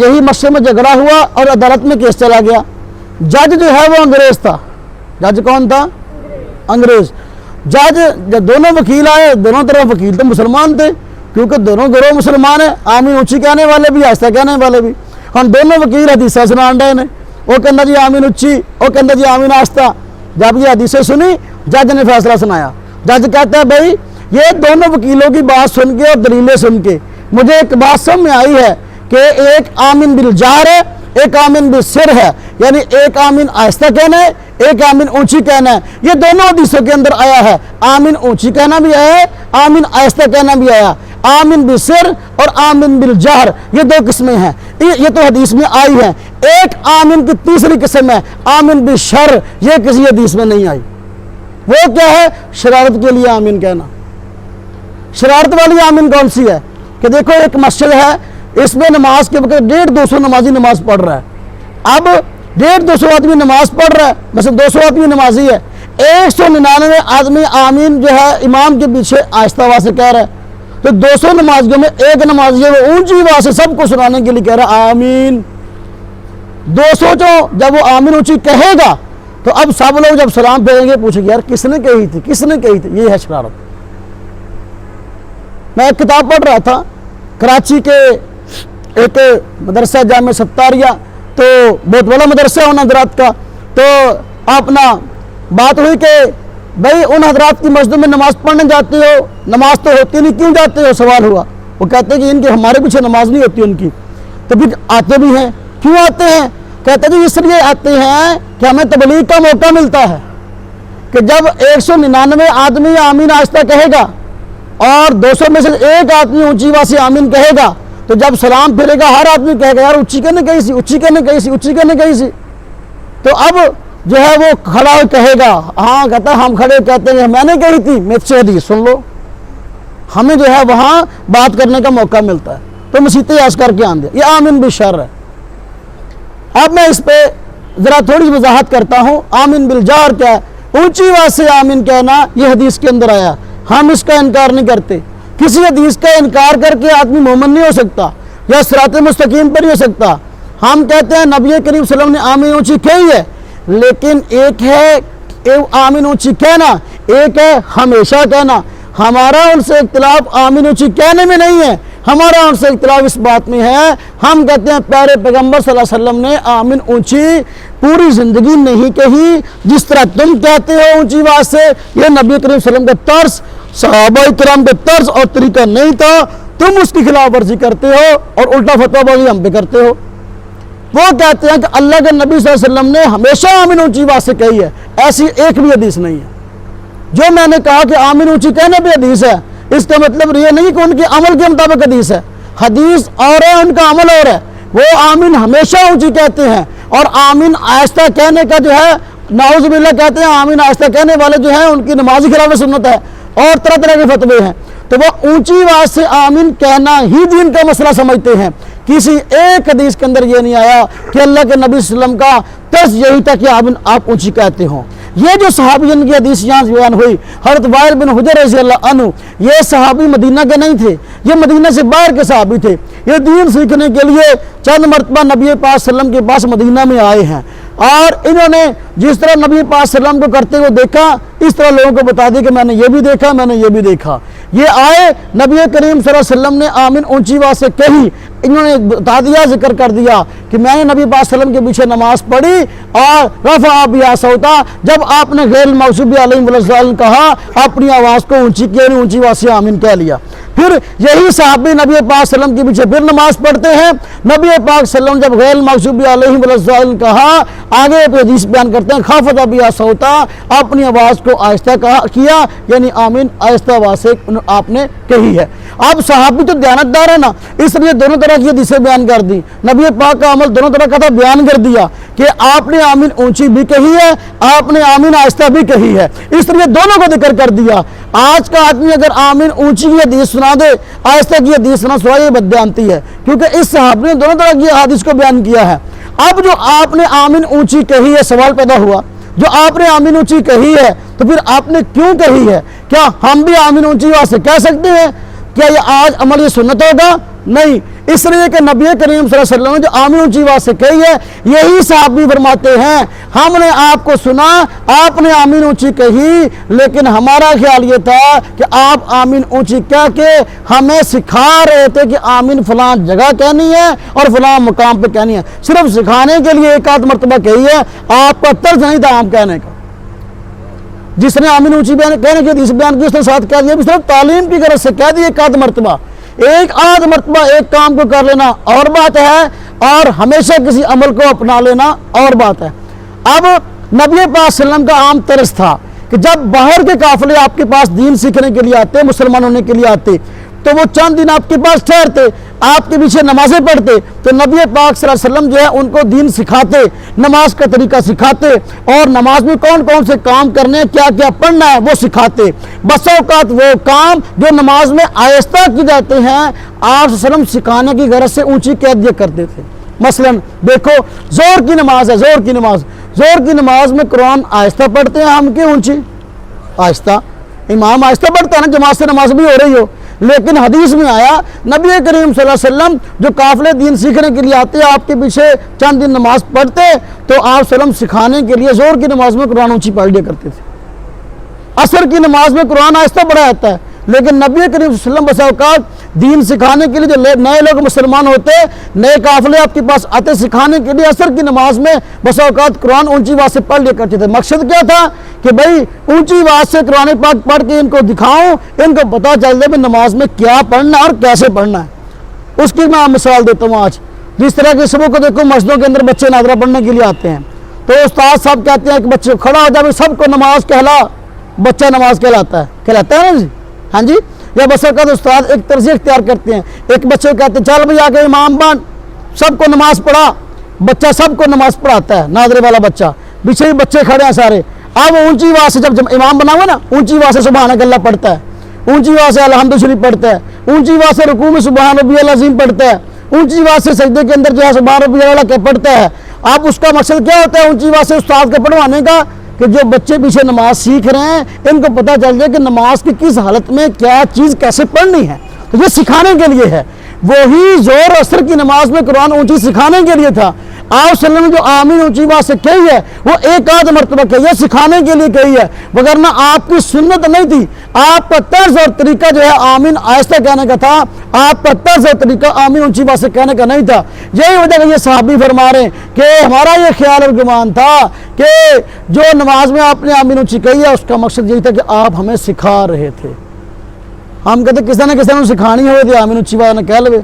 [SPEAKER 1] یہی مسئلے میں جھگڑا ہوا اور عدالت میں کیس چلا گیا. جج جو ہے وہ انگریز تھا. جج کون تھا؟ انگریز. جج جب دونوں وکیل آئے, دونوں طرف وکیل تو مسلمان تھے, کیونکہ دونوں گروہ مسلمان ہیں, آمین اونچی کہنے والے بھی آہستہ کہنے والے بھی. ہم دونوں وکیل حدیثیں سنان رہے ہیں, وہ کہنا جی آمین اونچی, وہ کہنا جی آمین آہستہ. جب یہ حدیثیں سنی, جج نے فیصلہ سنایا. جج کہتا ہے بھائی یہ دونوں وکیلوں کی بات سن کے اور دلیلیں سن کے مجھے ایک بات سمجھ میں آئی ہے کہ ایک آمین بالجہر ہے, ایک آمین بالسر ہے, یعنی ایک آمین آہستہ کہنا ہے, ایک آمین اونچی کہنا ہے. یہ دونوں حدیثوں کے اندر آیا ہے. آمین اونچی کہنا بھی آیا ہے, آمین آہستہ کہنا بھی آیا. آمین بالسر اور آمین بالجہر یہ دو قسمیں ہیں, یہ تو حدیث میں آئی ہیں. ایک آمین کی تیسری قسم ہے آمین بالشر, یہ کسی حدیث میں نہیں آئی. وہ کیا ہے؟ شرارت کے لیے آمین کہنا. شرارت والی آمین کون سی ہے؟ کہ دیکھو ایک مسجد ہے, اس میں نماز کے وقت 150 نمازی نماز پڑھ رہا ہے. اب 150 آدمی نماز پڑھ رہا ہے, مثلا 200 آدمی نمازی ہے, 199 آدمی آمین جو ہے امام کے پیچھے آہستہ آواز سے کہہ رہا ہے. تو 200 نمازیوں میں ایک نمازی ہے وہ اونچی آواز سے سب کو سنانے کے لیے کہہ رہا ہے آمین. 200 جب وہ آمین اونچی کہے گا تو اب سب لوگ جب سلام پھیریں گے پوچھیں گے یار کس نے کہی تھی, کس نے کہی تھی. یہ ہے شرارت. میں ایک کتاب پڑھ رہا تھا, کراچی کے ایک مدرسہ جامع ستاریہ, تو بہت بڑا مدرسہ ان حضرات کا. تو اپنا بات ہوئی کہ بھائی ان حضرات کی مسجد میں نماز پڑھنے جاتے ہو, نماز تو ہوتی نہیں, کیوں جاتے ہو؟ سوال ہوا. وہ کہتے ہیں کہ ان کے ہمارے پیچھے نماز نہیں ہوتی ان کی, تو پھر آتے بھی ہیں. کیوں آتے ہیں؟ کہتے ہیں اس لیے آتے ہیں کہ ہمیں تبلیغ کا موقع ملتا ہے کہ جب 199 آدمی آمین آہستہ کہے گا اور 200 میں سے ایک آدمی اونچی آواز سے آمین کہے گا, تو جب سلام پھرے گا ہر آدمی کہے گا یار اونچی کہنے کہی سی, اونچی کہنے کہی سی, اونچی کہنے کہی سی. تو اب جو ہے وہ کھڑا ہو کہے گا, ہاں کہتا ہے ہم کھڑے کہتے ہیں میں نے کہی تھی, میرے سے حدیث سن لو. ہمیں جو ہے وہاں بات کرنے کا موقع ملتا ہے. تو مسیطیں یاز کر کے آن دیا. یہ آمین بالشر ہے. اب میں اس پہ ذرا تھوڑی وضاحت کرتا ہوں. آمین بالجہر کیا ہے؟ اونچی آواز سے آمین کہنا, یہ حدیث کے اندر آیا. ہم اس کا انکار نہیں کرتے. کسی حدیث کا انکار کر کے آدمی مومن نہیں ہو سکتا یا صراط مستقیم پر نہیں ہو سکتا. ہم کہتے ہیں نبی کریم صلی اللہ علیہ وسلم نے آمین اونچی کہی ہے, لیکن ایک ہے آمین اونچی کہنا, ایک ہے ہمیشہ کہنا. ہمارا ان سے اختلاف آمین اونچی کہنے میں نہیں ہے, ہمارا ان سے اختلاف اس بات میں ہے. ہم کہتے ہیں پیارے پیغمبر صلی اللہ علیہ وسلم نے آمین اونچی پوری زندگی نہیں کہی جس طرح تم کہتے ہو اونچی آواز سے. یہ نبی کریم صلی اللہ علیہ وسلم کا طرز, صحابہ کرام کا طرز اور طریقہ نہیں تھا. تم اس کی خلاف ورزی کرتے ہو اور الٹا فتویٰ بازی ہم پہ کرتے ہو. وہ کہتے ہیں کہ اللہ کے نبی صلی اللہ علیہ وسلم نے ہمیشہ آمین اونچی آواز سے کہی ہے. ایسی ایک بھی حدیث نہیں ہے. جو میں نے کہا کہ آمین اونچی کہنے پہ حدیث ہے, اس کا مطلب یہ نہیں کہ ان کے عمل کے مطابق حدیث ہے. حدیث اور ہے, ان کا عمل اور ہے. وہ آمین ہمیشہ اونچی کہتے ہیں, اور آمین آہستہ کہنے کا جو ہے نعوذ باللہ کہتے ہیں آمین آہستہ کہنے والے جو ہیں ان کی نمازی خلاف سنت ہے اور طرح طرح کے فتوے ہیں. تو وہ اونچی آواز سے آمین کہنا ہی دین کا مسئلہ سمجھتے ہیں. کسی ایک حدیث کے اندر یہ نہیں آیا کہ اللہ کے نبی صلی اللہ علیہ وسلم کا طرز یہی تھا کہ آمین آپ اونچی کہتے ہوں. یہ جو صحابی جن کی حدیث یہاں بیان ہوئی, حضرت وائل بن حجر رضی اللہ عنہ, یہ صحابی مدینہ کے نہیں تھے, یہ مدینہ سے باہر کے صحابی تھے. یہ دین سیکھنے کے لیے چند مرتبہ نبی پاک صلی اللہ علیہ وسلم کے پاس مدینہ میں آئے ہیں, اور انہوں نے جس طرح نبی پاک صلی اللہ علیہ وسلم کو کرتے ہوئے دیکھا اس طرح لوگوں کو بتا دیا کہ میں نے یہ بھی دیکھا, میں نے یہ بھی دیکھا. یہ آئے, نبی کریم صلی اللہ علیہ وسلم نے آمین اونچی آواز سے کہی, انہوں نے بتا دیا, ذکر کر دیا کہ میں نے نبی پاک صلی اللہ علیہ وسلم کے پیچھے نماز پڑھی اور رفع بہا صوتا, جب آپ نے غیر المغضوب علیہم ولا الضالین کہا اپنی آواز کو اونچی کی, اونچی آواز سے آمین کہہ لیا. پھر یہی صحابی نبی پاک صلی اللہ علیہ وسلم کے پیچھے پھر نماز پڑھتے ہیں. نبی پاک صلی اللہ علیہ وسلم جب غیر المغضوب علیہم ولا الضالین کہا, آگے حدیث بیان کرتے ہیں خافض بہا صوتا, اپنی آواز کو آہستہ کیا, یعنی آمین آہستہ آواز سے آپ نے کہی ہے. اب صحابی تو دیانتدار ہے نا, اس لیے دونوں طرح کی حدیثیں بیان کر دی. نبی پاک کا عمل دونوں طرح کا تھا, بیان کر دیا کہ آپ نے آمین اونچی بھی کہی ہے, آپ نے آمین آہستہ بھی کہی ہے, اس لیے دونوں کو ذکر کر دیا. آج کا آدمی اگر آمین اونچی کی حدیث سنا دے, آہستہ کی حدیث سنا سوائے یہ بدبیانتی ہے, کیونکہ اس صحابی نے دونوں طرح کی حدیث کو بیان کیا ہے. اب جو آپ نے آمین اونچی کہی ہے, سوال پیدا ہوا, جو آپ نے آمین اونچی کہی ہے تو پھر آپ نے کیوں کہی ہے؟ کیا ہم بھی آمین اونچی آواز سے کہہ سکتے ہیں؟ کیا یہ آج عمل یہ سنت ہوگا؟ نہیں، اس لیے کہ نبی کریم صلی اللہ علیہ وسلم نے جو آمین اونچی آواز سے کہی ہے، یہی صحابی فرماتے ہیں ہم نے آپ کو سنا، آپ نے آمین اونچی کہی، لیکن ہمارا خیال یہ تھا کہ آپ آمین اونچی کہہ کے ہمیں سکھا رہے تھے کہ آمین فلاں جگہ کہنی ہے اور فلاں مقام پہ کہنی ہے، صرف سکھانے کے لیے ایک آدھ مرتبہ کہی ہے، آپ کا طرز نہیں تھا عام کہنے کا۔ جس نے آمین اونچی کہنے کی حدیث بیان کی اس نے ساتھ کہہ دیا، صرف تعلیم کی غرض سے کہہ دی ایک آدھ مرتبہ، ایک آدھ مرتبہ ایک کام کو کر لینا اور بات ہے، اور ہمیشہ کسی عمل کو اپنا لینا اور بات ہے۔ اب نبی پاک صلی اللہ علیہ وسلم کا عام طرز تھا کہ جب باہر کے قافلے آپ کے پاس دین سیکھنے کے لیے آتے، مسلمان ہونے کے لیے آتے، تو وہ چند دن آپ کے پاس ٹھہرتے، آپ کے پیچھے نمازیں پڑھتے، تو نبی پاک صلی اللہ علیہ وسلم جو ہے ان کو دین سکھاتے، نماز کا طریقہ سکھاتے، اور نماز میں کون کون سے کام کرنے ہیں، کیا کیا پڑھنا ہے وہ سکھاتے۔ بس اوقات وہ کام جو نماز میں آہستہ کی جاتے ہیں، آپ صلی اللہ علیہ وسلم سکھانے کی غرض سے اونچی کہہ دیا کرتے تھے۔ مثلا دیکھو زور کی نماز ہے، زور کی نماز میں قرآن آہستہ پڑھتے ہیں ہم، کیوں اونچی؟ آہستہ، امام آہستہ پڑھتا ہے نا، جماعت سے نماز بھی ہو رہی ہو، لیکن حدیث میں آیا نبی کریم صلی اللہ علیہ وسلم جو قافلے دین سیکھنے کے لیے آتے، آپ کے پیچھے چند دن نماز پڑھتے، تو آپ صلی اللہ علیہ وسلم سکھانے کے لیے زور کی نماز میں قرآن اونچی پڑھ لیا کرتے تھے۔ عصر کی نماز میں قرآن آہستہ پڑھا جاتا ہے، لیکن نبی کریم صلی اللہ علیہ وسلم بس اوقات دین سکھانے کے لیے جو نئے لوگ مسلمان ہوتے، نئے قافلے آپ کے پاس آتے سکھانے کے لیے، عصر کی نماز میں بس اوقات قرآن اونچی آواز سے پڑھ لیا کرتے تھے۔ مقصد کیا تھا کہ بھائی اونچی آواز سے قرآن پاک پڑھ کے ان کو دکھاؤں، ان کو پتہ چل جائے کہ نماز میں کیا پڑھنا اور کیسے پڑھنا ہے۔ اس کی میں مثال دیتا ہوں آج، جس طرح کے صبح کو دیکھو مسجدوں کے اندر بچے ناظرہ پڑھنے کے لیے آتے ہیں، تو استاد صاحب کہتے ہیں کہ بچے کھڑا ہو جائے، سب کو نماز کہلا، بچہ نماز کہلاتا ہے نا جی، ہاں جی، یا بس اوقات استاد ایک طرز اختیار کرتے ہیں، ایک بچے کو کہتے ہیں چل بھائی آگے امام بن، سب کو نماز پڑھا، بچہ سب کو نماز پڑھاتا ہے، ناظرے والا بچہ، پیچھے بھی بچے کھڑے ہیں سارے۔ اب اونچی آواز سے جب امام بنا ہوا نا، اونچی آواز سے سبحان اللہ پڑھتا ہے، اونچی آواز سے الحمد شریف پڑھتا ہے، اونچی آواز سے رکوع میں سبحان ربی العظیم پڑھتا ہے، اونچی آواز سے سجدے کے اندر جو ہے سبحان ربی الاعلیٰ کے پڑھتا ہے۔ اب اس کا مقصد کیا ہوتا ہے اونچی آواز سے استاد کے پڑھوانے کا؟ کہ جو بچے پیچھے نماز سیکھ رہے ہیں ان کو پتہ چل جائے کہ نماز کی کس حالت میں کیا چیز کیسے پڑھنی ہے، تو یہ سکھانے کے لیے ہے۔ وہی زور عصر کی نماز میں قرآن اونچی سکھانے کے لیے تھا۔ آپ صلی اللہ علیہ وسلم نے جو آمین اونچی آواز سے کہی ہے وہ ایک آدھ مرتبہ کہی ہے، سکھانے کے لیے کہی ہے، وگرنہ آپ کی سنت نہیں تھی۔ آپ کا طرز اور طریقہ جو ہے آمین آہستہ کہنے کا تھا، آپ کا طرز اور طریقہ آمین اونچی آواز سے کہنے کا نہیں تھا۔ یہی وجہ کہ یہ صحابی فرما رہے ہیں کہ ہمارا یہ خیال اور گمان تھا کہ جو نماز میں آپ نے آمین اونچی کہی ہے اس کا مقصد یہی تھا کہ آپ ہمیں سکھا رہے تھے۔ ہم کہتے کسی نے سکھانی ہوئے تھی آمین اونچی آواز نہ کہہ لے،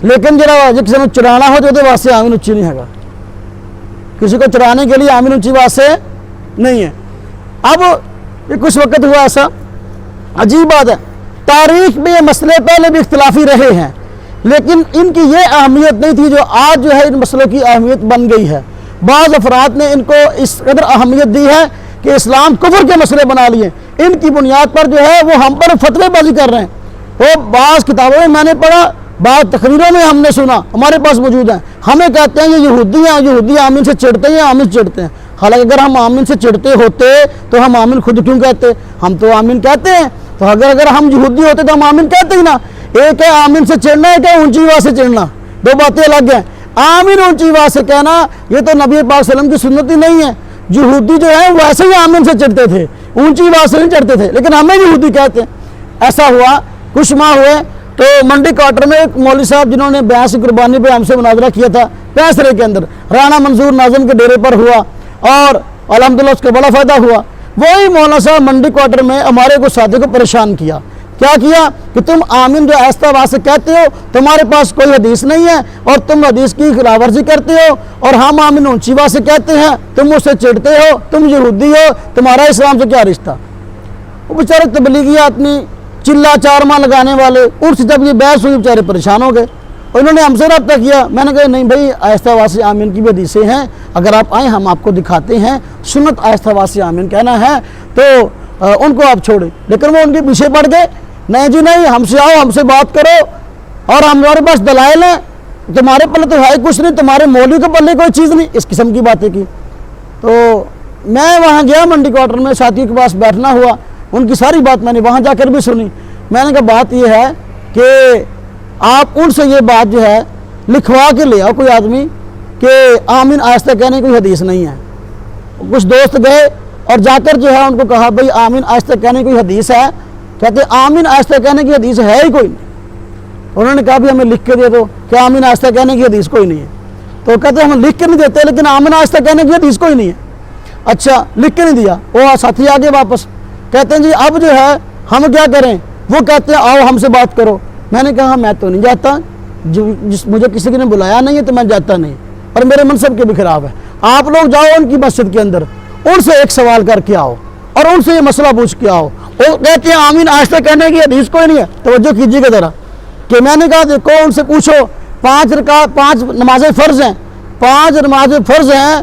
[SPEAKER 1] لیکن جرا جو کسی نے چرانا ہو تو واسطے آمین اونچی نہیں ہے گا، کسی کو چرانے کے لیے آمین اونچی آواز سے نہیں ہے۔ اب یہ کچھ وقت ہوا ایسا عجیب بات ہے، تاریخ میں یہ مسئلے پہلے بھی اختلافی رہے ہیں، لیکن ان کی یہ اہمیت نہیں تھی جو آج جو ہے ان مسئلوں کی اہمیت بن گئی ہے۔ بعض افراد نے ان کو اس قدر اہمیت دی ہے کہ اسلام کفر کے مسئلے بنا لیے، ان کی بنیاد پر جو ہے وہ ہم پر فتوے بازی کر رہے ہیں۔ وہ بعض کتابوں میں میں نے پڑھا، بعض تقریروں میں ہم نے سنا، ہمارے پاس موجود ہیں، ہمیں کہتے ہیں یہ یہودی ہیں، یہودی آمین سے چڑھتے ہیں، آمین سے چڑھتے ہیں۔ حالانکہ اگر ہم آمین سے چڑھتے ہوتے تو ہم آمین خود کیوں کہتے؟ ہم تو آمین کہتے ہیں، تو اگر ہم یہودی ہوتے تو ہم آمین کہتے ہی نا۔ ایک ہے آمین سے چڑھنا، ایک ہے اونچی آواز سے چڑھنا، دو باتیں الگ ہیں۔ آمین اونچی آواز سے کہنا یہ تو نبی پاک صلی اللہ علیہ وسلم کی سنت ہی نہیں ہے۔ یہودی جو ہے وہ ایسے ہی آمین سے چڑھتے تھے، اونچی آواز سے نہیں چڑھتے تھے، لیکن ہمیں یہودی کہتے ہیں۔ ایسا ہوا، کچھ ماہ ہوئے تو منڈی کوارٹر میں ایک مولوی صاحب جنہوں نے بیعت کی قربانی پہ ہم سے مناظرہ کیا تھا پیسرے کے اندر، رانا منظور ناظم کے ڈیرے پر ہوا، اور الحمدللہ اس کا بڑا فائدہ ہوا۔ وہی مولانا صاحب منڈی کوارٹر میں ہمارے کو ساتھی کو پریشان کیا کہ تم آمین جو آہستہ آواز سے کہتے ہو، تمہارے پاس کوئی حدیث نہیں ہے اور تم حدیث کی خلاف ورزی کرتے ہو، اور ہم آمین اونچی آواز سے کہتے ہیں، تم مجھ سے چڑھتے ہو، تم یہودی ہو، تمہارا اسلام سے کیا رشتہ؟ وہ بیچارے تبلیغی آدمی، چلا چار ماہ لگانے والے، ان سے جب یہ بحث ہوئی بیچارے پریشان ہو گئے، انہوں نے ہم سے رابطہ کیا۔ میں نے کہا نہیں بھائی، آہستہ آواز سے آمین کی بھی حدیثیں ہیں، اگر آپ آئیں ہم آپ کو دکھاتے ہیں، سنت آہستہ آواز سے آمین کہنا ہے تو ان کو آپ چھوڑیں۔ لیکن وہ ان کے پیچھے پڑ گئے، نہیں جی نہیں، ہم سے آؤ، ہم سے بات کرو، اور ہمارے پاس دلائل ہیں، تمہارے پلے تو ہے کچھ نہیں، تمہارے مولوی کے پلے کوئی چیز نہیں، اس قسم کی باتیں کی۔ تو میں وہاں گیا منڈی کوارٹر میں، ساتھیوں کے پاس بیٹھنا ہوا، ان کی ساری بات میں نے وہاں جا کر بھی سنی۔ میں نے کہا بات یہ ہے کہ آپ ان سے یہ بات جو ہے لکھوا کے لے آؤ کوئی آدمی کہ آمین آہستہ کہنے کی کوئی حدیث نہیں ہے۔ کچھ دوست گئے اور جا کر جو ہے ان کو کہا بھئی آمین آہستہ کہنے کی کوئی حدیث ہے؟ کہتے آمین آہستہ کہنے کی حدیث ہے ہی کوئی نہیں۔ انہوں نے کہا بھی ہمیں لکھ کے دے دو کہ آمین آہستہ کہنے کی حدیث کوئی نہیں ہے۔ تو کہتے ہم لکھ کے نہیں دیتے لیکن آمین آہستہ کہنے کی حدیث کوئی نہیں ہے۔ اچھا لکھ کے نہیں دیا، وہ ساتھی آگے واپس کہتے ہیں جی اب جو ہے ہم کیا کریں؟ وہ کہتے ہیں آؤ ہم سے بات کرو۔ میں نے کہا میں تو نہیں جاتا، مجھے کسی نے بلایا نہیں ہے تو میں جاتا نہیں، اور میرے منصب کے بھی خلاف ہے۔ آپ لوگ جاؤ ان کی مسجد کے اندر، ان سے ایک سوال کر کے آؤ اور ان سے یہ مسئلہ پوچھ کے آؤ۔ وہ کہتے ہیں آمین آہستہ کہنے کی حدیث کوئی نہیں ہے۔ توجہ کیجیے گا ذرا کہ میں نے کہا دیکھو ان سے پوچھو، 5 نمازیں فرض ہیں، 5 نمازیں فرض ہیں،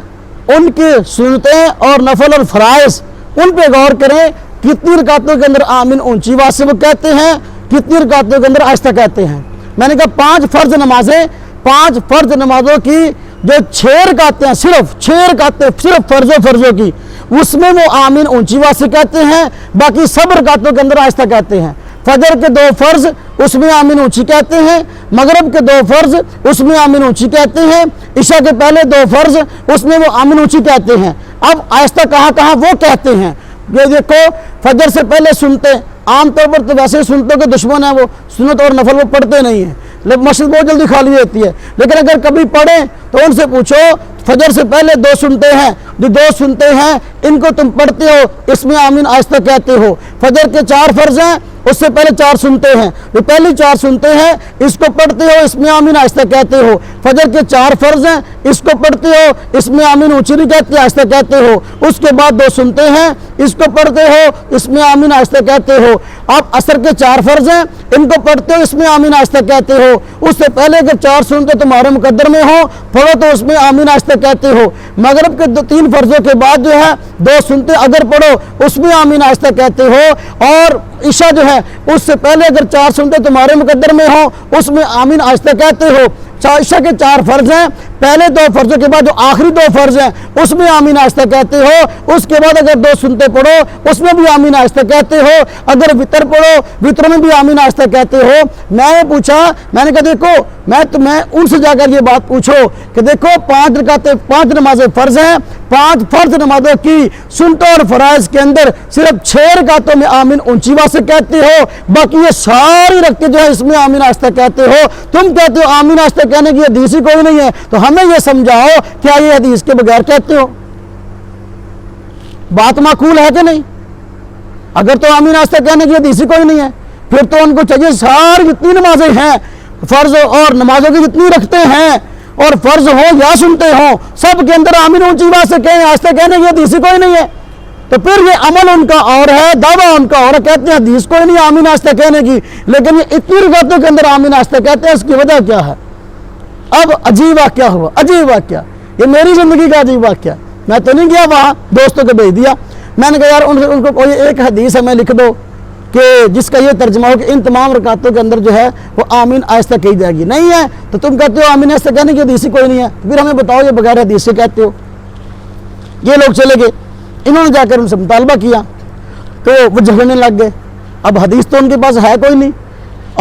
[SPEAKER 1] ان کی سنتیں اور نفل اور فرائض ان پہ غور کریں، کتنی رکعتوں کے اندر آمین اونچی آواز سے وہ کہتے ہیں، کتنی رکعتوں کے اندر آہستہ کہتے ہیں۔ میں نے کہا 5 فرض نمازیں، 5 فرض نمازوں کی جو 6 رکعتیں ہیں، صرف 6 رکعتیں صرف فرضوں کی، اس میں وہ آمین اونچی آواز سے کہتے ہیں، باقی سب رکعتوں کے اندر آہستہ کہتے ہیں۔ فجر کے 2 فرض اس میں آمین اونچی کہتے ہیں، مغرب کے 2 فرض اس میں آمین اونچی کہتے ہیں، عشاء کے پہلے 2 فرض اس میں وہ آمین اونچی کہتے ہیں۔ اب آہستہ کہاں وہ کہتے ہیں؟ یہ دیکھو فجر سے پہلے سنتے، عام طور پر تو ویسے سنتوں کے دشمن ہیں، وہ سنت اور نفل وہ پڑھتے نہیں ہیں، مسجد بہت جلدی خالی ہوتی ہے، لیکن اگر کبھی پڑھیں تو ان سے پوچھو فجر سے پہلے 2 سنتے ہیں، جو 2 سنتے ہیں ان کو تم پڑھتے ہو، اس میں آمین آہستہ کہتے ہو۔ فجر کے 4 فرض ہیں، اس سے پہلے 4 سنتے ہیں، جو پہلی 4 سنتے ہیں اس کو پڑھتے ہو، اس میں آمین آہستہ کہتے ہو۔ فجر کے 4 فرض ہیں، اس کو پڑھتے ہو، اس میں آمین اونچی نہیں کہتے، آہستہ کہتے ہو۔ اس کے بعد 2 سنتے ہیں، اس کو پڑھتے ہو، اس میں آمین آہستہ کہتے ہو۔ اب عصر کے 4 فرض ہیں، ان کو پڑھتے ہو، اس میں آمین آہستہ کہتے ہو۔ اس سے پہلے اگر 4 سنتے تمہارے مقدر میں ہو پڑھو تو اس میں آمین آہستہ کہتے ہو۔ مغرب کے 3 فرضوں کے بعد جو ہے 2 سنتے اگر پڑھو اس میں آمین آہستہ کہتے ہو، اور عشاء جو ہے اس سے پہلے اگر 4 سنتے تمہارے مقدر میں ہو اس میں آمین آہستہ کہتے ہو۔ عشاء کے 4 فرض ہیں، پہلے 2 فرضوں کے بعد جو آخری 2 فرض ہیں اس میں آمین آہستہ کہتے ہو۔ اس کے بعد اگر 2 سنتے پڑھو اس میں بھی آمین آہستہ کہتے ہو۔ اگر وتر پڑھو وتر میں بھی آمین آہستہ کہتے ہو۔ میں نے پوچھا، میں نے کہا دیکھو میں ان سے جا کر یہ بات پوچھو کہ دیکھو 5 رکعتیں 5 نمازیں فرض ہیں، 5 فرض نمازوں کی سنتوں اور فرائض کے اندر صرف 6 رکعتوں میں آمین اونچی آواز سے کہتے ہو، باقی یہ ساری رکعتیں جو ہے اس میں آمین آہستہ کہتے ہو۔ تم کہتے ہو آمین آہستہ کہنے کی حدیث ہی کوئی نہیں ہے، تو ہمیں یہ سمجھاؤ کیا یہ حدیث کے بغیر کہتے ہو؟ بات معقول ہے کہ نہیں؟ اگر تو آمین آہستہ کہنے کی حدیث ہی کوئی نہیں ہے پھر تو ان کو چاہیے ساری جتنی نمازیں ہیں فرض اور نمازوں کی جتنی رکھتے ہیں اور فرض ہو یا سنتے ہوں سب کے اندر آمین اونچی آواز سے کہیں، آہستہ کہنے کی حدیث ہی کوئی نہیں ہے۔ تو پھر یہ عمل ان کا اور ہے، دعویٰ ان کا اور ہے، کہتے ہیں حدیث کوئی نہیں آمین آہستہ کہنے کی، لیکن یہ اتنی رکعتوں کے اندر آمین آہستہ کہتے ہیں، اس کی وجہ کیا ہے؟ اب عجیب واقعہ ہوا، عجیب واقعہ، یہ میری زندگی کا عجیب واقعہ۔ میں تو نہیں گیا وہاں، دوستوں کو بھیج دیا، میں نے کہا یار ان کو کوئی ایک حدیث ہے میں لکھ دو کہ جس کا یہ ترجمہ ہو کہ ان تمام رکعتوں کے اندر جو ہے وہ آمین آہستہ کہی جائے گی۔ نہیں ہے تو تم کہتے ہو آمین آہستہ کہنے کی حدیث ہی کوئی نہیں ہے، پھر ہمیں بتاؤ یہ بغیر حدیث سے کہتے ہو۔ یہ لوگ چلے گئے، انہوں نے جا کر ان سے مطالبہ کیا تو وہ جھگڑنے لگ گئے۔ اب حدیث تو ان کے پاس ہے کوئی نہیں،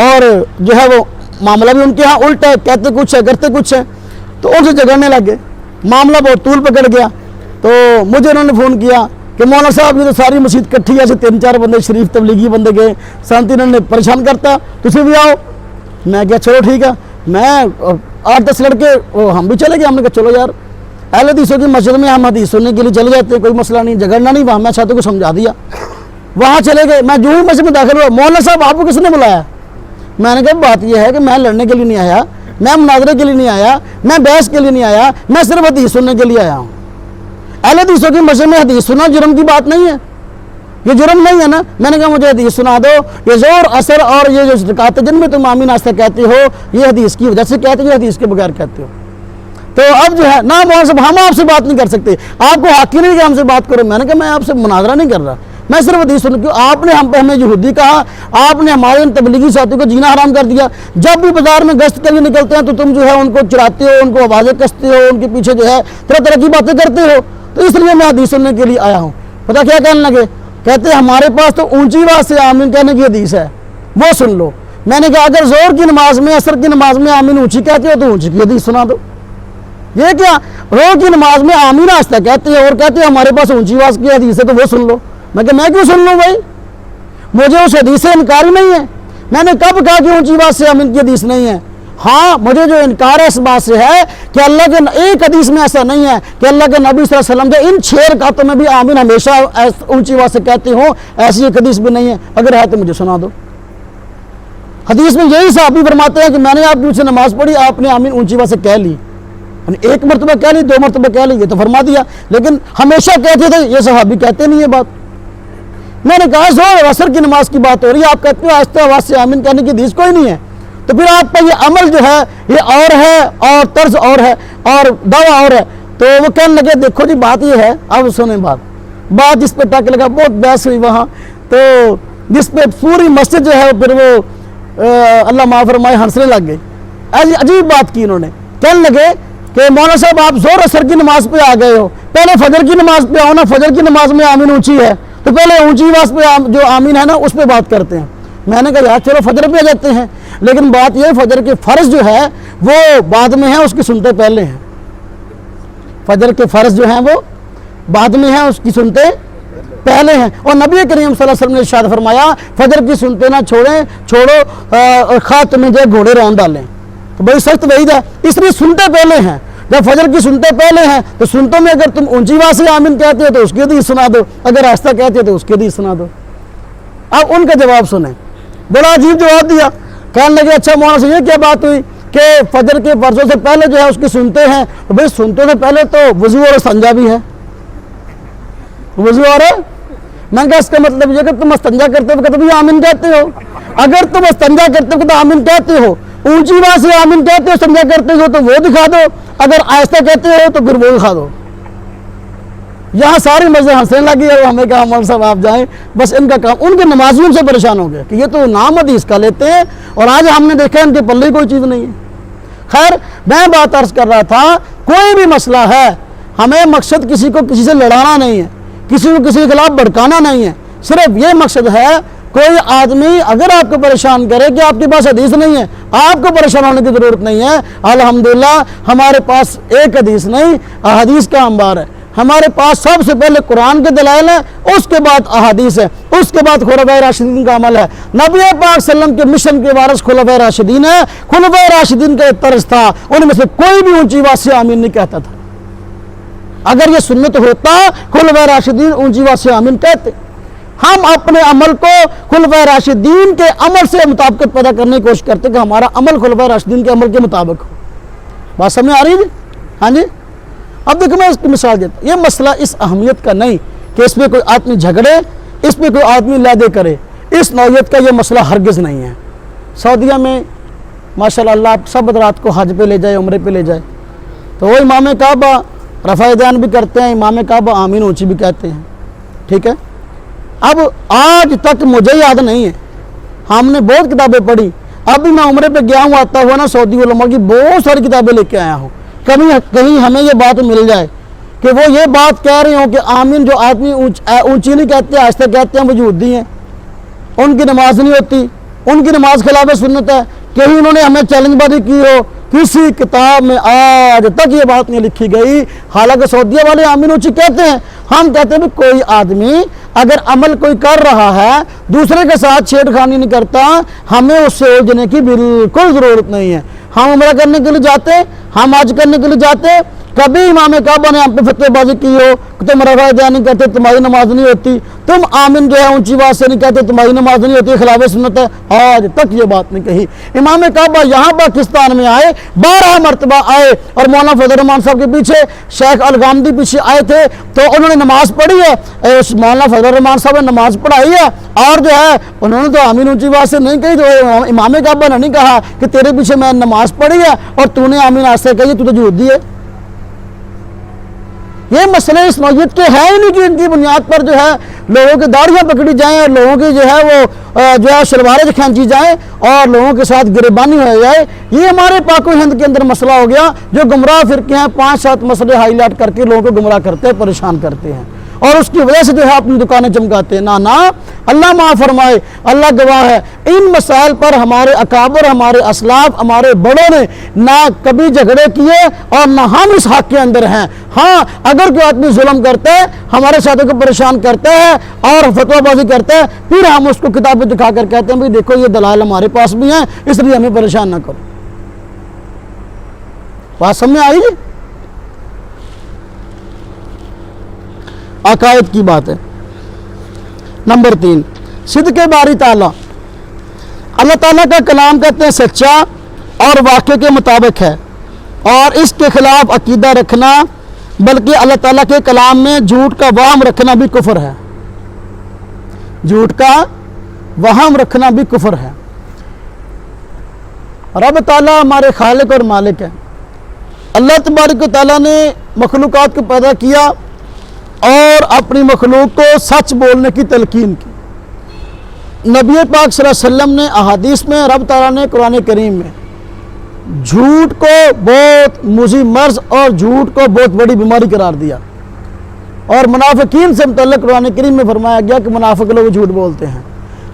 [SPEAKER 1] اور جو ہے وہ معاملہ بھی ان کے ہاں الٹا ہے، کہتے کچھ ہے کرتے کچھ ہے، تو ان سے جھگڑنے لگ گئے۔ معاملہ بہت طول پکڑ گیا، تو مجھے انہوں نے فون کیا کہ مولانا صاحب یہ تو ساری مسجد کٹھی ایسے 3-4 بندے شریف تبلیغی بندے گئے، سانتی انہوں نے پریشان کرتا، تسی بھی آؤ۔ میں کہا چلو ٹھیک ہے، میں 8-10 لڑکے ہم بھی چلے گئے۔ ہم نے کہا چلو یار اہل حدیثوں کی مسجد میں ہم حدیث سننے کے لیے چلے جاتے ہیں، کوئی مسئلہ نہیں، جھگڑنا نہیں، وہاں میں ساتھوں کو سمجھا دیا۔ وہاں چلے گئے، میں جو ہی مسجد میں داخل ہوا، مولانا صاحب آپ کو کس نے بلایا؟ میں نے کہا بات یہ ہے کہ میں لڑنے کے لیے نہیں آیا، میں مناظرے کے لیے نہیں آیا، میں بحث کے لیے نہیں آیا، میں صرف حدیث سننے کے لیے آیا ہوں۔ اہل حدیثوں کی مسجد میں حدیث سننا جرم کی بات نہیں ہے، یہ جرم نہیں ہے نا۔ میں نے کہا مجھے حدیث سنا دو، یہ زور اثر اور یہ جو رکعتیں جن میں تم آمین آہستہ کہتے ہو یہ حدیث کی وجہ سے کہتے ہو، حدیث کے بغیر کہتے ہو۔ تو اب جو ہے نا مولانا صاحب ہم آپ سے بات نہیں کر سکتے، آپ کو حق ہی نہیں کہ ہم سے بات کرو۔ میں نے کہا میں آپ سے مناظرہ نہیں کر رہا، میں صرف حدیث سن، کیوں آپ نے ہم پہ ہمیں یہودی کہا، آپ نے ہمارے ان تبلیغی ساتھیوں کو جینا حرام کر دیا۔ جب بھی بازار میں گشت کے لیے نکلتے ہیں تو تم جو ہے ان کو چراتے ہو، ان کو آوازیں کستے ہو، ان کے پیچھے جو ہے طرح طرح کی باتیں کرتے ہو، تو اس لیے میں حدیث سننے کے لیے آیا ہوں۔ پتہ کیا کہنے لگے؟ کہتے ہمارے پاس تو اونچی آواز سے آمین کہنے کی حدیث ہے، وہ سن لو۔ میں نے کہا اگر زور کی نماز میں عصر کی نماز میں آمین اونچی کہتے ہو تو اونچی کی حدیث سنا دو. یہ کیا روح کی نماز میں آمین آہستہ کہتے ہیں اور کہتے ہیں ہمارے پاس اونچی آواز کی حدیث ہے تو وہ سن لو. میں کہ میں کیوں سن لوں بھائی, مجھے اس حدیث سے انکار ہی نہیں ہے. میں نے کب کہا کہ اونچی آواز سے آمین کی حدیث نہیں ہے؟ ہاں مجھے جو انکار ہے اس بات سے ہے کہ اللہ کے ایک حدیث میں ایسا نہیں ہے کہ اللہ کے نبی صلی اللہ علیہ وسلم جو ان 6 رکعتوں میں بھی آمین ہمیشہ اونچی آواز سے کہتے ہوں, ایسی ایک حدیث بھی نہیں ہے. اگر ہے تو مجھے سنا دو. حدیث میں یہی صحابی فرماتے ہیں کہ میں نے آپ کی سے نماز پڑھی, آپ نے آمین اونچی آواز سے کہہ لی, یعنی ایک مرتبہ کہہ لی, 2 مرتبہ کہہ لی, یہ تو فرما دیا, لیکن ہمیشہ کہتے تھے یہ صحابی کہتے نہیں یہ بات. میں نے کہا زور عصر کی نماز کی بات ہو رہی ہے, آپ کہتے ہو آہستہ آواز سے آمین کہنے کی حدیث کوئی نہیں ہے, تو پھر آپ کا یہ عمل جو ہے یہ اور ہے اور طرز اور ہے اور دعویٰ اور ہے. تو وہ کہنے لگے دیکھو جی بات یہ ہے, اب سنیں بات جس پہ ٹک لگا, بہت بحث ہوئی وہاں, تو جس پہ پوری مسجد جو ہے پھر وہ اللہ معاف فرمائے ہنسنے لگ گئے. ایسی عجیب بات کی انہوں نے, کہنے لگے کہ مولانا صاحب آپ زور عصر کی نماز پہ آ گئے ہو, پہلے فجر کی نماز پہ آؤ نا, فجر کی نماز میں آمین اونچی ہے تو پہلے اونچی آواز پہ جو آمین ہے نا اس پہ بات کرتے ہیں. میں نے کہا یار چلو فجر پہ جاتے ہیں, لیکن بات یہ فجر کے فرض جو ہے وہ بعد میں ہیں, اس کی سنتے پہلے ہیں. فجر کے فرض جو ہیں وہ بعد میں ہیں, اس کی سنتے پہلے ہیں. اور نبی کریم صلی اللہ علیہ وسلم نے ارشاد فرمایا فجر کی سنتے نہ چھوڑو خواہ تمہیں جو گھوڑے رون ڈالیں. تو بڑی سخت وعید ہے, اس لیے سنتے پہلے ہیں. جب فجر کی سنتے پہلے ہیں تو سنتوں میں اگر تم اونچی آواز سے آمین کہتے ہو تو اس کی حدیث سنا دو, اگر آہستہ کہتے ہو تو اس کی حدیث سنا دو. اب ان کا جواب سنیں, بڑا عجیب جواب دیا. کہنے لگے اچھا مولانا سے یہ کیا بات ہوئی کہ فجر کے فرضوں سے پہلے جو ہے اس کی سنتے ہیں, تو بھائی سنتوں سے پہلے تو وضو اور استنجا بھی ہے. وضو اور میں نے کہا اس کا مطلب یہ کہ تم استنجا کرتے ہو کبھی آمین کہتے ہو, اگر تم استنجا کرتے ہو تو آمین کہتے ہو, اونچی آواز سے آمین کہتے ہو استنجا کرتے ہو تو وہ دکھا دو, اگر آہستہ کہتے ہو تو پھر وہ دکھا دو. یہاں ساری مسجد ہنسنے لگی اور ہمیں کہا مولانا صاحب آپ جائیں, بس ان کا کام. ان کے نمازیوں سے پریشان ہو گئے کہ یہ تو نام حدیث کا لیتے ہیں اور آج ہم نے دیکھا ان کے پلے کوئی چیز نہیں ہے. خیر میں بات عرض کر رہا تھا, کوئی بھی مسئلہ ہے ہمیں مقصد کسی کو کسی سے لڑانا نہیں ہے, کسی کو کسی کے خلاف بھڑکانا نہیں ہے, صرف یہ مقصد ہے کوئی آدمی اگر آپ کو پریشان کرے کہ آپ کے پاس حدیث نہیں ہے, آپ کو پریشان ہونے کی ضرورت نہیں ہے. الحمدللہ ہمارے پاس ایک حدیث نہیں احادیث کا انبار ہے. ہمارے پاس سب سے پہلے قرآن کے دلائل ہیں, اس کے بعد احادیث ہے, اس کے بعد خلفائے راشدین کا عمل ہے. نبی پاک صلی اللہ علیہ وسلم کے مشن کے وارث خلفائے راشدین ہیں. خلفائے راشدین کا ایک طرز تھا, ان میں سے کوئی بھی اونچی آواز سے آمین نہیں کہتا تھا. اگر یہ سنت ہوتا خلفائے راشدین اونچی آواز سے آمین کہتے. ہم اپنے عمل کو خلفائے راشدین کے عمل سے مطابقت پیدا کرنے کی کوشش کرتے کہ ہمارا عمل خلفائے راشدین کے عمل کے مطابق ہو. بات سمجھ آ رہی ہے؟ ہاں جی. اب دیکھو میں اس کی مثال دیتا ہوں. یہ مسئلہ اس اہمیت کا نہیں کہ اس پہ کوئی آدمی جھگڑے, اس پہ کوئی آدمی لادے کرے, اس نوعیت کا یہ مسئلہ ہرگز نہیں ہے. سعودیہ میں ماشاءاللہ اللہ آپ سب رات کو حج پہ لے جائے, عمرے پہ لے جائے, تو وہ امام کعبہ رفع دین بھی کرتے ہیں, امام کعبہ آمین اونچی بھی کہتے ہیں. ٹھیک ہے. اب آج تک مجھے یاد نہیں ہے, ہم نے بہت کتابیں پڑھی, اب بھی میں عمرے پہ گیا ہوں, آتا ہوا نا سعودی علماء کی بہت ساری کتابیں لے کے آیا ہوں, کہیں ہمیں یہ بات مل جائے کہ وہ یہ بات کہہ رہے ہوں کہ آمین جو آدمی اونچی نہیں کہتے آہستہ کہتے ہیں وہ یہودی ہیں, ان کی نماز نہیں ہوتی, ان کی نماز خلاف سنت ہے. کہیں انہوں نے ہمیں چیلنج بازی کی ہو, کسی کتاب میں آج تک یہ بات نہیں لکھی گئی. حالانکہ سعودیہ والے آمین اونچی کہتے ہیں, ہم کہتے ہیں کہ کوئی آدمی اگر عمل کوئی کر رہا ہے دوسرے کے ساتھ چھیڑ خانی نہیں کرتا, ہمیں اس سے الجھنے کی بالکل ضرورت نہیں ہے. ہم عمرہ کرنے کے لیے جاتے, ہم حج کرنے کے لیے جاتے, کبھی امام کعبہ نے ہم پہ فتوی بازی کی ہو کہ تم رفع دین نہیں کرتے تمہاری نماز نہیں ہوتی, تم آمین جو ہے اونچی آواز سے نہیں کہتے تمہاری نماز نہیں ہوتی, خلاف سنت ہے, آج تک یہ بات نہیں کہی. امام کعبہ یہاں پاکستان میں آئے, 12 مرتبہ آئے, اور مولانا فضل الرحمان صاحب کے پیچھے شیخ الغامدی پیچھے آئے تھے, تو انہوں نے نماز پڑھی ہے, مولانا فضل الرحمان صاحب نے نماز پڑھائی ہے, اور جو ہے انہوں نے تو آمین اونچی آواز سے نہیں کہی. تو امام کعبہ نے نہیں کہا کہ تیرے پیچھے میں نماز پڑھی ہے اور تو نے آمین آواز سے کہی, تو یہودی ہے. یہ مسئلے اس نوعیت کے ہے ہی نہیں کہ ان کی بنیاد پر جو ہے لوگوں کی داڑیاں پکڑی جائیں اور لوگوں کی جو ہے وہ جو ہے شلواریں کھینچی جائیں اور لوگوں کے ساتھ گریبانی ہو جائے. یہ ہمارے پاک و ہند کے اندر مسئلہ ہو گیا, جو گمراہ فرقے ہیں 5-7 مسئلے ہائی لائٹ کر کے لوگوں کو گمراہ کرتے ہیں, پریشان کرتے ہیں. اور اس کی وجہ سے جو ہے اپنی دکانیں چمکاتے ہیں. نہ اللہ معاف فرمائے، اللہ گواہ ہے، ان مسائل پر ہمارے اکابر، ہمارے اسلاف، ہمارے بڑوں نے نہ کبھی جھگڑے کیے اور نہ ہم اس حق کے اندر ہیں. ہاں اگر کوئی آدمی ظلم کرتا ہے، ہمارے ساتھوں کو پریشان کرتا ہے اور فتویٰ بازی کرتا ہے، پھر ہم اس کو کتابیں دکھا کر کہتے ہیں بھائی دیکھو یہ دلائل ہمارے پاس بھی ہیں، اس لیے ہمیں پریشان نہ کرو. بات سمجھ آئی؟ عقائد کی بات ہے. نمبر 3، صدق باری تعالیٰ. اللہ تعالیٰ کا کلام کہتے ہیں سچا اور واقعے کے مطابق ہے، اور اس کے خلاف عقیدہ رکھنا بلکہ اللہ تعالیٰ کے کلام میں جھوٹ کا وہم رکھنا بھی کفر ہے. جھوٹ کا وہم رکھنا بھی کفر ہے. رب تعالیٰ ہمارے خالق اور مالک ہے. اللہ تبارک و تعالیٰ نے مخلوقات کو پیدا کیا اور اپنی مخلوق کو سچ بولنے کی تلقین کی. نبی پاک صلی اللہ علیہ وسلم نے احادیث میں، رب تعالیٰ نے قرآن کریم میں جھوٹ کو بہت مضر مرض اور جھوٹ کو بہت بڑی بیماری قرار دیا. اور منافقین سے متعلق قرآن کریم میں فرمایا گیا کہ منافق لوگ جھوٹ بولتے ہیں.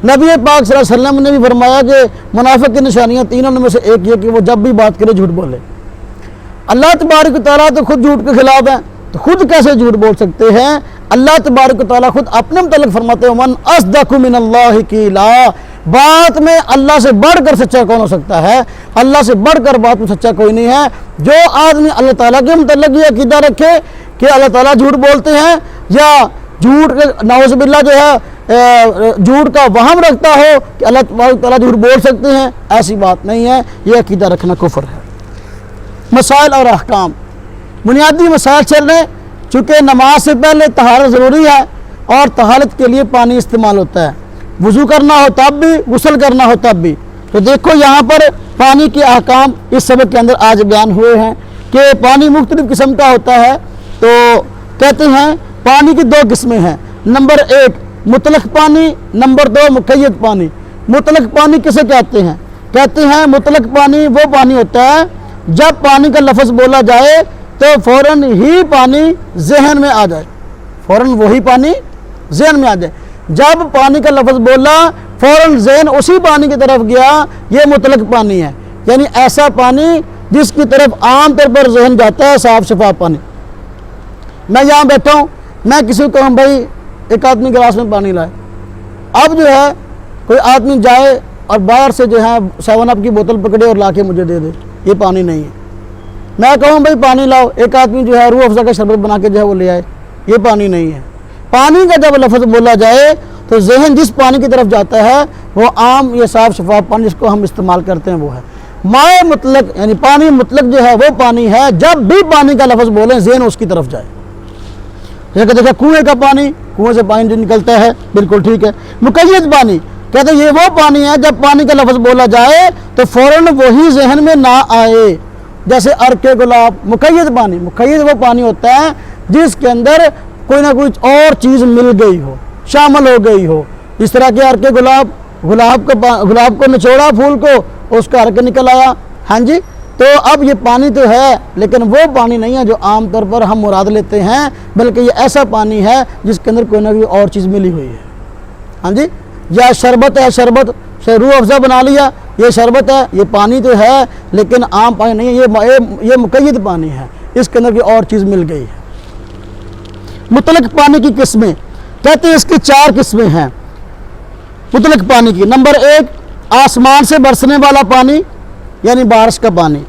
[SPEAKER 1] نبی پاک صلی اللہ علیہ وسلم نے بھی فرمایا کہ منافق کی نشانیاں تینوں میں سے ایک یہ کہ وہ جب بھی بات کرے جھوٹ بولے. اللہ تبارک و تعالیٰ تو خود جھوٹ کے خلاف ہے، تو خود کیسے جھوٹ بول سکتے ہیں؟ اللہ تبارک و تعالیٰ خود اپنے متعلق فرماتے ہیں من اصدق من اللہ قیلا. بات میں اللہ سے بڑھ کر سچا کون ہو سکتا ہے؟ اللہ سے بڑھ کر بات میں سچا کوئی نہیں ہے. جو آدمی اللہ تعالیٰ کے متعلق یہ عقیدہ رکھے کہ اللہ تعالیٰ جھوٹ بولتے ہیں یا جھوٹ نعوذ باللہ جو ہے جھوٹ کا وہم رکھتا ہو کہ اللہ تبارک تعالیٰ جھوٹ بول سکتے ہیں، ایسی بات نہیں ہے. یہ عقیدہ رکھنا کفر ہے. مسائل اور احکام. بنیادی مسائل چل رہے ہیں. چونکہ نماز سے پہلے طہارت ضروری ہے اور طہارت کے لیے پانی استعمال ہوتا ہے. وضو کرنا ہو تب بھی، غسل کرنا ہو تب بھی. تو دیکھو یہاں پر پانی کے احکام اس سبق کے اندر آج بیان ہوئے ہیں کہ پانی مختلف قسم کا ہوتا ہے. تو کہتے ہیں پانی کی 2 قسمیں ہیں. نمبر 1 مطلق پانی، نمبر 2 مقید پانی. مطلق پانی کسے کہتے ہیں؟ کہتے ہیں مطلق پانی وہ پانی ہوتا ہے جب پانی کا لفظ بولا جائے تو فوراً ہی پانی ذہن میں آ جائے. فوراً وہی پانی ذہن میں آ جائے. جب پانی کا لفظ بولا فوراً ذہن اسی پانی کی طرف گیا، یہ مطلق پانی ہے. یعنی ایسا پانی جس کی طرف عام طور پر ذہن جاتا ہے، صاف شفاف پانی. میں یہاں بیٹھا ہوں، میں کسی کو کہوں بھائی ایک آدمی گلاس میں پانی لائے. اب جو ہے کوئی آدمی جائے اور باہر سے جو ہے 7 اپ کی بوتل پکڑے اور لا کے مجھے دے دے، یہ پانی نہیں ہے. میں کہوں بھائی پانی لاؤ، ایک آدمی جو ہے روح افزا کا شربت بنا کے جو ہے وہ لے آئے، یہ پانی نہیں ہے. پانی کا جب لفظ بولا جائے تو ذہن جس پانی کی طرف جاتا ہے وہ عام یہ صاف شفاف پانی جس کو ہم استعمال کرتے ہیں وہ ہے. مائع مطلق یعنی پانی مطلق جو ہے وہ پانی ہے جب بھی پانی کا لفظ بولیں ذہن اس کی طرف جائے. جیسے کہ دیکھا کنویں کا پانی، کنویں سے پانی جو نکلتا ہے بالکل ٹھیک ہے. مقید پانی کہتے ہیں یہ وہ پانی ہے جب پانی کا لفظ بولا جائے تو فوراً وہی ذہن میں نہ آئے. جیسے ارک گلاب. مقید پانی، مقید وہ پانی ہوتا ہے جس کے اندر کوئی نہ کوئی اور چیز مل گئی ہو، شامل ہو گئی ہو. اس طرح کے ارک گلاب، گلاب کو نچوڑا پھول کو، اس کا ارک نکل آیا. ہاں جی، تو اب یہ پانی تو ہے لیکن وہ پانی نہیں ہے جو عام طور پر ہم مراد لیتے ہیں، بلکہ یہ ایسا پانی ہے جس کے اندر کوئی نہ کوئی اور چیز ملی ہوئی ہے. ہاں جی، یا شربت ہے، شربت سے روح افزا بنا لیا، یہ شربت ہے، یہ پانی تو ہے لیکن عام پانی نہیں ہے، یہ مقید پانی ہے، اس کے اندر کوئی اور چیز مل گئی ہے. مطلق پانی کی قسمیں کہتے ہیں اس کی 4 قسمیں ہیں مطلق پانی کی. نمبر 1 آسمان سے برسنے والا پانی یعنی بارش کا پانی.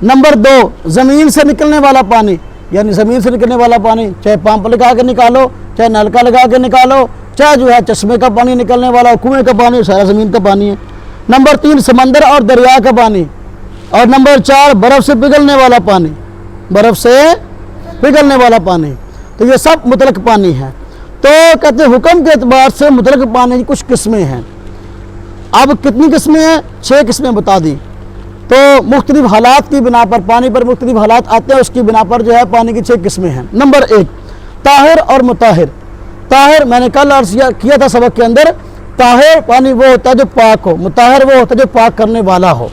[SPEAKER 1] نمبر 2 زمین سے نکلنے والا پانی یعنی زمین سے نکلنے والا پانی، چاہے پمپ لگا کے نکالو، چاہے نلکا لگا کے نکالو، چاہے جو ہے چشمے کا پانی نکلنے والا، کنویں کا پانی، سارا زمین کا پانی ہے. نمبر 3 سمندر اور دریا کا پانی. اور نمبر 4 برف سے پگھلنے والا پانی، برف سے پگھلنے والا پانی. تو یہ سب مطلق پانی ہے. تو کہتے ہیں حکم کے اعتبار سے مطلق پانی کی کچھ قسمیں ہیں. اب کتنی قسمیں ہیں؟ 6 قسمیں بتا دی. تو مختلف حالات کی بنا پر، پانی پر مختلف حالات آتے ہیں، اس کی بنا پر جو ہے پانی کی 6 قسمیں ہیں. نمبر 1 طاہر اور مطہر. طاہر میں نے کل عرض کیا تھا سبق کے اندر، طاہر پانی وہ ہوتا ہے جو پاک ہو، مطہر وہ ہوتا ہے جو پاک کرنے والا ہو.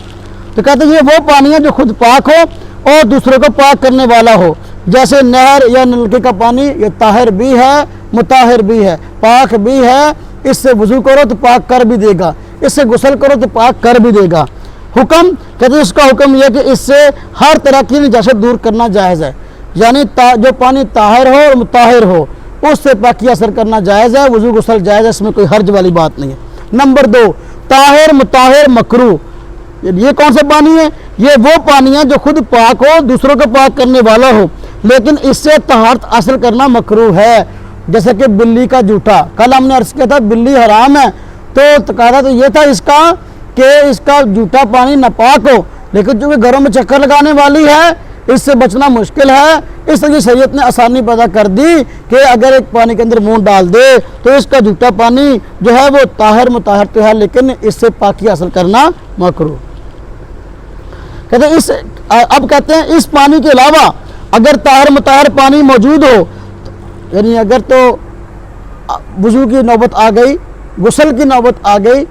[SPEAKER 1] تو کہتے ہیں یہ وہ پانی ہے جو خود پاک ہو اور دوسروں کو پاک کرنے والا ہو. جیسے نہر یا نلکے کا پانی یہ طاہر بھی ہے مطہر بھی ہے، پاک بھی ہے، اس سے وضو کرو تو پاک کر بھی دے گا، اس سے غسل کرو تو پاک کر بھی دے گا۔ حکم کہتے ہیں اس کا حکم یہ کہ اس سے ہر طرح کی نجاست دور کرنا جائز ہے، یعنی جو پانی طاہر ہو اور مطہر ہو اس سے پاکی حاصل کرنا جائز ہے، وضو غسل جائز ہے، اس میں کوئی حرج والی بات نہیں ہے۔ نمبر 2، طاہر مطہر مکروہ، یہ کون سا پانی ہے؟ یہ وہ پانی ہے جو خود پاک ہو، دوسروں کو پاک کرنے والا ہو، لیکن اس سے طہارت حاصل کرنا مکروہ ہے، جیسے کہ بلی کا جوٹا۔ کل ہم نے عرض کیا تھا بلی حرام ہے، تو قاعدہ تو یہ تھا اس کا کہ اس کا جوٹا پانی ناپاک ہو، لیکن چونکہ گھروں میں چکر لگانے والی ہے اس سے بچنا مشکل ہے، اس لیے شریعت نے آسانی پیدا کر دی کہ اگر ایک پانی کے اندر منہ ڈال دے تو اس کا جوٹا پانی جو ہے وہ طاہر مطہر تو ہے، لیکن اس سے پاکی حاصل کرنا مکروہ۔ کہتے ہیں اب کہتے ہیں اس پانی کے علاوہ اگر طاہر مطہر پانی موجود ہو، یعنی اگر تو وضو کی نوبت آ گئی، غسل کی نوبت آ گئی،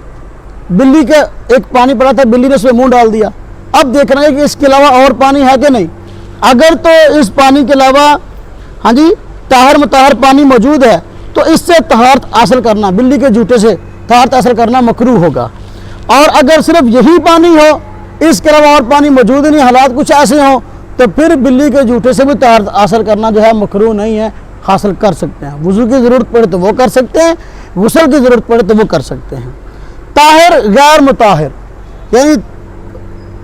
[SPEAKER 1] بلی کے ایک پانی پڑا تھا، بلی نے اس میں منہ ڈال دیا، اب دیکھنا ہے کہ اس کے علاوہ اور پانی ہے کہ نہیں۔ اگر تو اس پانی کے علاوہ طاہر مطہر پانی موجود ہے تو اس سے طہارت حاصل کرنا، بلی کے جوٹے سے طہارت حاصل کرنا مکروہ ہوگا۔ اور اگر صرف یہی پانی ہو، اس کے علاوہ اور پانی موجود نہیں، حالات کچھ ایسے ہوں، تو پھر بلی کے جوٹے سے بھی طہارت حاصل کرنا جو ہے مکروہ نہیں ہے، حاصل کر سکتے ہیں۔ وضو کی ضرورت پڑے تو وہ کر سکتے ہیں، غسل کی ضرورت پڑے تو وہ کر سکتے ہیں۔ طاہر غیر مطہر، یعنی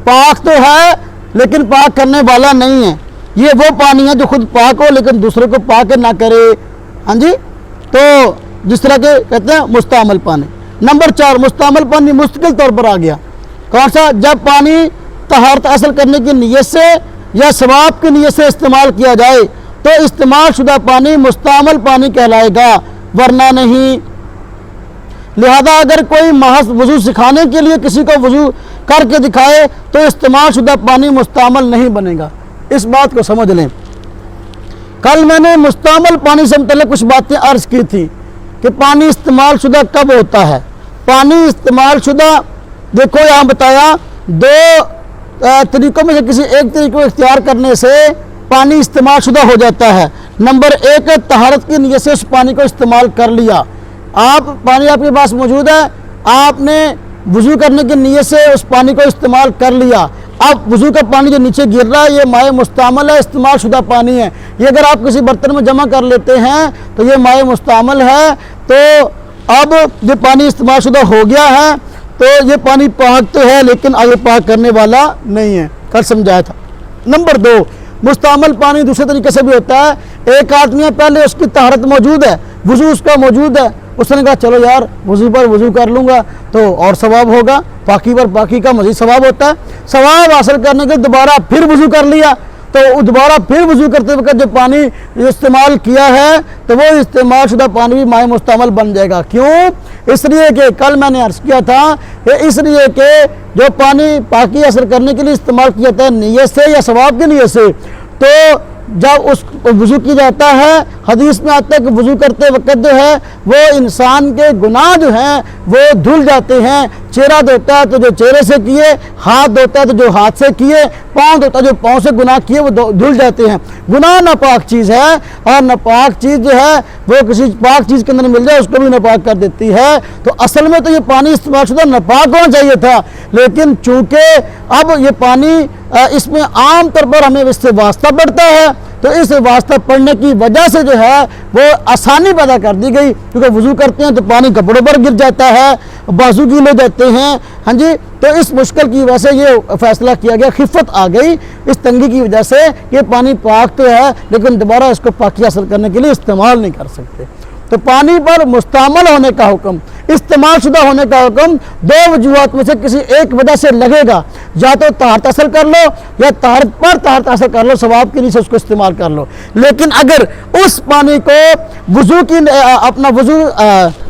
[SPEAKER 1] پاک تو ہے لیکن پاک کرنے والا نہیں ہے، یہ وہ پانی ہے جو خود پاک ہو لیکن دوسروں کو پاک نہ کرے، تو جس طرح کے کہتے ہیں مستعمل پانی۔ نمبر 4، مستعمل پانی مستقل طور پر آ گیا، کون سا؟ جب پانی طہارت حاصل کرنے کی نیت سے یا ثواب کی نیت سے استعمال کیا جائے تو استعمال شدہ پانی مستعمل پانی کہلائے گا، ورنہ نہیں۔ لہذا اگر کوئی محض وضو سکھانے کے لیے کسی کو وضو کر کے دکھائے تو استعمال شدہ پانی مستعمل نہیں بنے گا، اس بات کو سمجھ لیں۔ کل میں نے مستعمل پانی سے متعلق کچھ باتیں عرض کی تھی کہ پانی استعمال شدہ کب ہوتا ہے۔ پانی استعمال شدہ دیکھو یہاں بتایا، 2 طریقوں میں سے کسی ایک طریقے کو اختیار کرنے سے پانی استعمال شدہ ہو جاتا ہے۔ نمبر 1، طہارت کی نیت سے اس پانی کو استعمال کر لیا، پانی آپ کے پاس موجود ہے، آپ نے وضو کرنے کی نیت سے اس پانی کو استعمال کر لیا، اب وضو کا پانی جو نیچے گر رہا ہے یہ مائع مستعمل ہے، استعمال شدہ پانی ہے، یہ اگر آپ کسی برتن میں جمع کر لیتے ہیں تو یہ مائع مستعمل ہے، تو اب یہ پانی استعمال شدہ ہو گیا ہے، تو یہ پانی پاک تو ہے لیکن آگے پاک کرنے والا نہیں ہے، کل سمجھایا تھا۔ نمبر 2، مستعمل پانی دوسرے طریقے سے بھی ہوتا ہے، ایک آدمی ہے پہلے اس کی طہارت موجود ہے، وضو اس کا موجود ہے، اس نے کہا چلو یار وضو پر وضو کر لوں گا تو اور ثواب ہوگا، پاکی پر پاکی کا مزید ثواب ہوتا ہے، ثواب حاصل کرنے کے دوبارہ پھر وضو کر لیا، تو دوبارہ پھر وضو کرتے وقت جو پانی استعمال کیا ہے تو وہ استعمال شدہ پانی بھی مائع مستعمل بن جائے گا۔ کیوں؟ اس لیے کہ کل میں نے عرض کیا تھا کہ اس لیے کہ جو پانی پاکی حاصل کرنے کے لیے استعمال کیا جاتا ہے نیت سے یا ثواب کی نیت سے، تو جب اس کو وضو کی جاتا ہے، حدیث میں آتا ہے کہ وضو کرتے وقت جو ہے وہ انسان کے گناہ جو ہیں وہ دھل جاتے ہیں، چہرہ دھوتا ہے تو جو چہرے سے کیے، ہاتھ دھوتا ہے تو جو ہاتھ سے کیے، پاؤں دھوتا ہے جو پاؤں سے گناہ کیے وہ دھل جاتے ہیں۔ گناہ ناپاک چیز ہے اور ناپاک چیز جو ہے وہ کسی پاک چیز کے اندر مل جائے اس کو بھی ناپاک کر دیتی ہے، تو اصل میں تو یہ پانی استعمال شدہ ناپاک ہونا چاہیے تھا، لیکن چونکہ اب یہ پانی اس میں عام طور پر ہمیں اس سے واسطہ پڑتا ہے، تو اس واسطہ پڑنے کی وجہ سے جو ہے وہ آسانی پیدا کر دی گئی، کیونکہ وضو کرتے ہیں تو پانی کپڑوں پر گر جاتا ہے، بازو گیلے جاتے ہیں، تو اس مشکل کی وجہ سے یہ فیصلہ کیا گیا، خفت آ گئی اس تنگی کی وجہ سے کہ پانی پاک تو ہے لیکن دوبارہ اس کو پاکی حاصل کرنے کے لیے استعمال نہیں کر سکتے۔ تو پانی پر مستعمل ہونے کا حکم، استعمال شدہ ہونے کا حکم 2 وجوہات میں سے کسی ایک وجہ سے لگے گا، یا تو طہارت حاصل کر لو یا طہارت پر طہارت حاصل کر لو، ثواب کے لیے سے اس کو استعمال کر لو، لیکن اگر اس پانی کو وضو کی اپنا وضو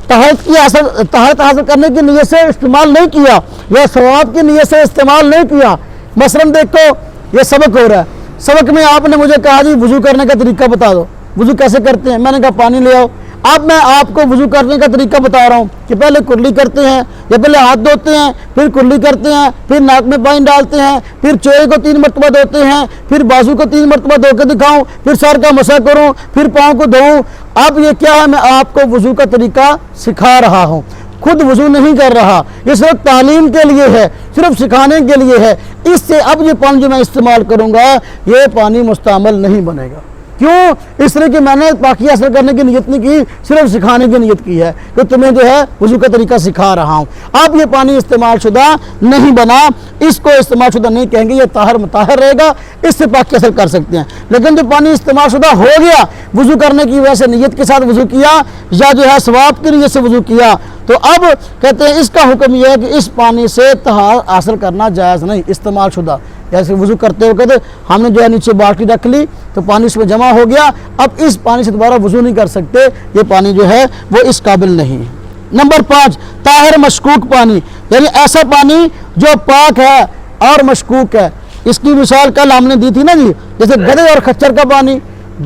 [SPEAKER 1] طہارت حاصل کرنے کی نیت سے استعمال نہیں کیا یا ثواب کی نیت سے استعمال نہیں کیا، مثلا دیکھو یہ سبق ہو رہا ہے، سبق میں آپ نے مجھے کہا جی وضو کرنے کا طریقہ بتا دو، وضو کیسے کرتے ہیں، میں نے کہا پانی لے آؤ، اب میں آپ کو وضو کرنے کا طریقہ بتا رہا ہوں کہ پہلے کرلی کرتے ہیں یا پہلے ہاتھ دھوتے ہیں، پھر کرلی کرتے ہیں، پھر ناک میں پانی ڈالتے ہیں، پھر چہرے کو 3 مرتبہ دھوتے ہیں، پھر بازو کو 3 مرتبہ دھو کے دکھاؤں، پھر سر کا مسح کروں، پھر پاؤں کو دھوؤں۔ اب یہ کیا ہے؟ میں آپ کو وضو کا طریقہ سکھا رہا ہوں، خود وضو نہیں کر رہا، یہ صرف تعلیم کے لیے ہے، صرف سکھانے کے لیے ہے۔ اس سے اب یہ پانی جو میں استعمال کروں گا یہ پانی مستعمل نہیں بنے گا۔ کیوں؟ اس لیے کہ میں نے پاکی حاصل کرنے کی نیت نہیں کی، صرف سکھانے کی نیت کی ہے کہ تمہیں جو ہے وضو کا طریقہ سکھا رہا ہوں۔ اب یہ پانی استعمال شدہ نہیں بنا، اس کو استعمال شدہ نہیں کہیں گے، یہ طاہر مطہر رہے گا، اس سے پاکی حاصل کر سکتے ہیں۔ لیکن جو پانی استعمال شدہ ہو گیا، وضو کرنے کی وجہ سے نیت کے ساتھ وضو کیا یا جو ہے ثواب کی نیت سے وضو کیا، تو اب کہتے ہیں اس کا حکم یہ ہے کہ اس پانی سے طہارت حاصل کرنا جائز نہیں، استعمال شدہ۔ جیسے وضو کرتے ہوئے کہتے ہم نے جو ہے نیچے بالٹی رکھ لی تو پانی اس میں جمع ہو گیا، اب اس پانی سے دوبارہ وضو نہیں کر سکتے، یہ پانی جو ہے وہ اس قابل نہیں ہے۔ نمبر 5، طاہر مشکوک پانی، یعنی ایسا پانی جو پاک ہے اور مشکوک ہے۔ اس کی مثال کل ہم نے دی تھی نا جی، جیسے گدھے اور خچر کا پانی۔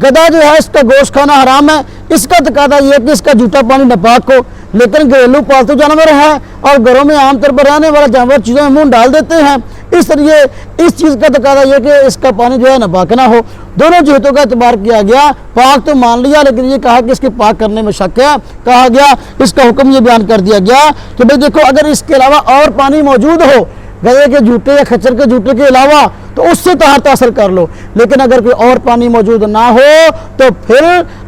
[SPEAKER 1] گدھا جو ہے اس کا گوشت کھانا حرام ہے، اس کا تقاضا یہ ہے کہ اس کا جھوٹا پانی ناپاک ہو، لیکن گھریلو پالتو جانور ہے اور گھروں میں عام طور پر رہنے والا جانور چیزوں میں منہ ڈال دیتے ہیں، اس لیے اس چیز کا تقاضا یہ کہ اس کا پانی جو ہے ناپاک نہ ہو۔ دونوں جہتوں کا اعتبار کیا گیا، پاک تو مان لیا لیکن یہ کہا کہ اس کے پاک کرنے میں شک ہے، کہا گیا اس کا حکم یہ بیان کر دیا گیا کہ بھئی دیکھو اگر اس کے علاوہ اور پانی موجود ہو، گدھے کے جھوٹے یا خچر کے جھوٹے کے علاوہ، تو اس سے طہارت حاصل کر لو، لیکن اگر کوئی اور پانی موجود نہ ہو تو پھر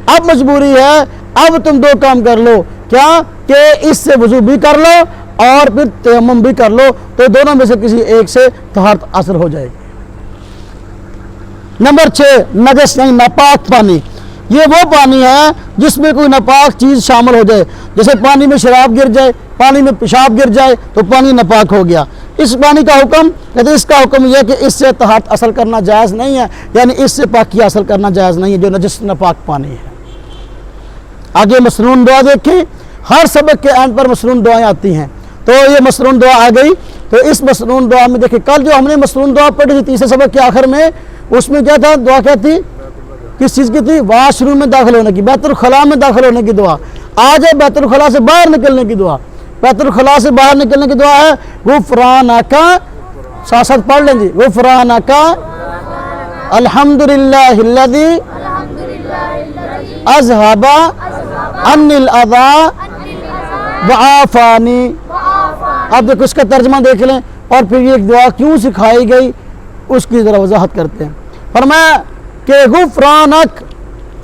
[SPEAKER 1] اب مجبوری ہے، اب تم 2 کام کر لو، کیا کہ اس سے وضو بھی کر لو اور پھر تیمم بھی کر لو، تو دونوں میں سے کسی ایک سے طہارت حاصل ہو جائے گی۔ نمبر 6، نجس یعنی ناپاک پانی۔ یہ وہ پانی ہے جس میں کوئی ناپاک چیز شامل ہو جائے، جیسے پانی میں شراب گر جائے، پانی میں پیشاب گر جائے تو پانی ناپاک ہو گیا۔ اس پانی کا حکم کہتے ہیں اس کا حکم یہ ہے کہ اس سے طہارت حاصل کرنا جائز نہیں ہے، یعنی اس سے پاکی حاصل کرنا جائز نہیں ہے جو نجس ناپاک پانی ہے۔ آگے مسنون دعا دیکھیں، ہر سبق کے اینڈ پر مسنون دعائیں آتی ہیں، تو یہ مسنون دعا آ گئی۔ تو اس مسنون دعا میں دیکھیں کل جو ہم نے مسنون دعا پڑھی تھی تیسرے سبق کے آخر میں، اس میں کیا تھا؟ دعا کیا تھی؟ کس چیز کی تھی؟ واش روم میں داخل ہونے کی، بیت الخلاء میں داخل ہونے کی دعا۔ آج ہے بیت الخلاء سے باہر نکلنے کی دعا۔ بیت الخلاء سے باہر نکلنے کی دعا ہے غفرانک، ساتھ ساتھ پڑھ لیں جی، غفرانک الحمدللہ الذی اذھب عنی الاذی وعافانی۔ اب دیکھو اس کا ترجمہ دیکھ لیں اور پھر یہ دعا کیوں سکھائی گئی اس کی ذرا وضاحت کرتے ہیں۔ فرمایا کہ غفرانک،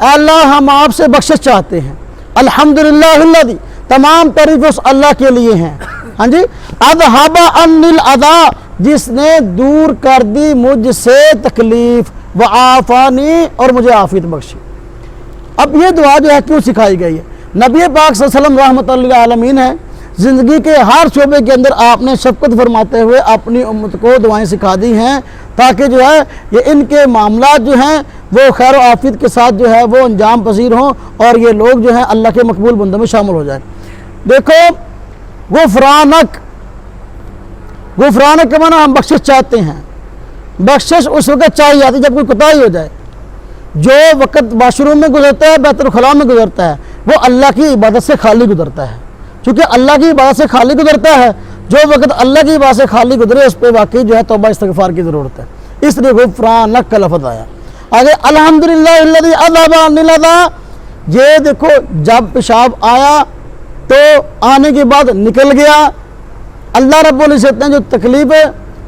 [SPEAKER 1] اللہ ہم آپ سے بخشش چاہتے ہیں، الحمدللہ الذی، تمام تعریف اس اللہ کے لیے ہیں، ہاں جی، اذھب عنی الاذی، جس نے دور کر دی مجھ سے تکلیف، وعافانی، اور مجھے عافیت بخشی۔ اب یہ دعا جو ہے کیوں سکھائی گئی ہے؟ نبی پاک صلی اللہ علیہ وسلم رحمۃ اللہ عالمین ہے، زندگی کے ہر شعبے کے اندر آپ نے شفقت فرماتے ہوئے اپنی امت کو دعائیں سکھا دی ہیں تاکہ جو ہے یہ ان کے معاملات جو ہیں وہ خیر و عافیت کے ساتھ جو ہے وہ انجام پذیر ہوں اور یہ لوگ جو ہیں اللہ کے مقبول بندوں میں شامل ہو جائیں۔ دیکھو غفرانک، غفرانک کے معنی ہم بخشش چاہتے ہیں۔ بخشش اس وقت چاہیے جاتی جب کوئی کوتاہی ہو جائے۔ جو وقت واش روم میں گزرتا ہے، بیت الخلاء میں گزرتا ہے، وہ اللہ کی عبادت سے خالی گزرتا ہے۔ چونکہ اللہ کی عبادت سے خالی گزرتا ہے، جو وقت اللہ کی عبادت سے خالی گزرے اس پہ واقعی جو ہے توبہ استغفار کی ضرورت ہے، اس لیے غفرانک کا لفظ آیا۔ آگے الحمدللہ الذی اذھب عنی الاذی، یہ دیکھو جب پیشاب آیا تو آنے کے بعد نکل گیا، اللہ رب العزت نے جو تکلیف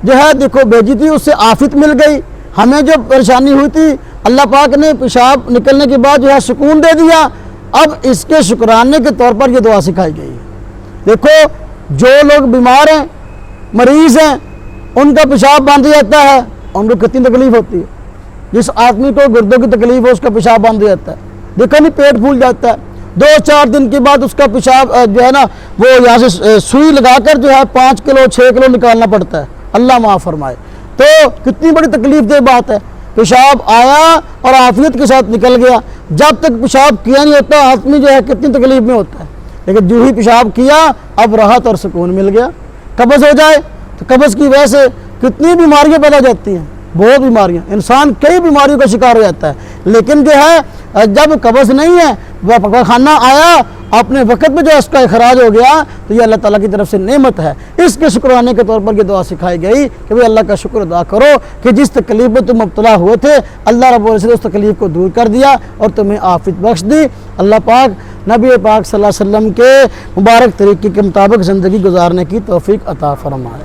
[SPEAKER 1] جو ہے دیکھو بھیجی تھی اس سے عافیت مل گئی، ہمیں جو پریشانی ہوئی تھی اللہ پاک نے پیشاب نکلنے کے بعد جو ہے سکون دے دیا۔ اب اس کے شکرانے کے طور پر یہ دعا سکھائی گئی ہے۔ دیکھو جو لوگ بیمار ہیں، مریض ہیں، ان کا پیشاب بند جاتا ہے، ان کو کتنی تکلیف ہوتی ہے۔ جس آدمی کو گردوں کی تکلیف ہے اس کا پیشاب بند جاتا ہے، دیکھو نہیں پیٹ پھول جاتا ہے، 2-4 دن کے بعد اس کا پیشاب جو ہے نا وہ یہاں سے سوئی لگا کر جو ہے 5 کلو 6 کلو نکالنا پڑتا ہے، اللہ معاف فرمائے۔ تو کتنی بڑی تکلیف دہ بات ہے، پیشاب آیا اور عافیت کے ساتھ نکل گیا۔ جب تک پیشاب کیا نہیں ہوتا آدمی جو ہے کتنی تکلیف میں ہوتا ہے، لیکن جو ہی پیشاب کیا اب راحت اور سکون مل گیا۔ قبض ہو جائے تو قبض کی وجہ سے کتنی بیماریاں پیدا جاتی ہیں، بہت بیماریاں، انسان کئی بیماریوں کا شکار ہو جاتا ہے، لیکن جو ہے جب قبض نہیں ہے وہ خانہ آیا اپنے وقت میں جو اس کا اخراج ہو گیا تو یہ اللہ تعالیٰ کی طرف سے نعمت ہے۔ اس کے شکرانے کے طور پر یہ دعا سکھائی گئی کہ بھئی اللہ کا شکر ادا کرو کہ جس تکلیف میں تم مبتلا ہوئے تھے اللہ رب العزت نے اس تکلیف کو دور کر دیا اور تمہیں عافیت بخش دی۔ اللہ پاک نبی پاک صلی اللہ علیہ وسلم کے مبارک طریقے کے مطابق زندگی گزارنے کی توفیق عطا فرمائے۔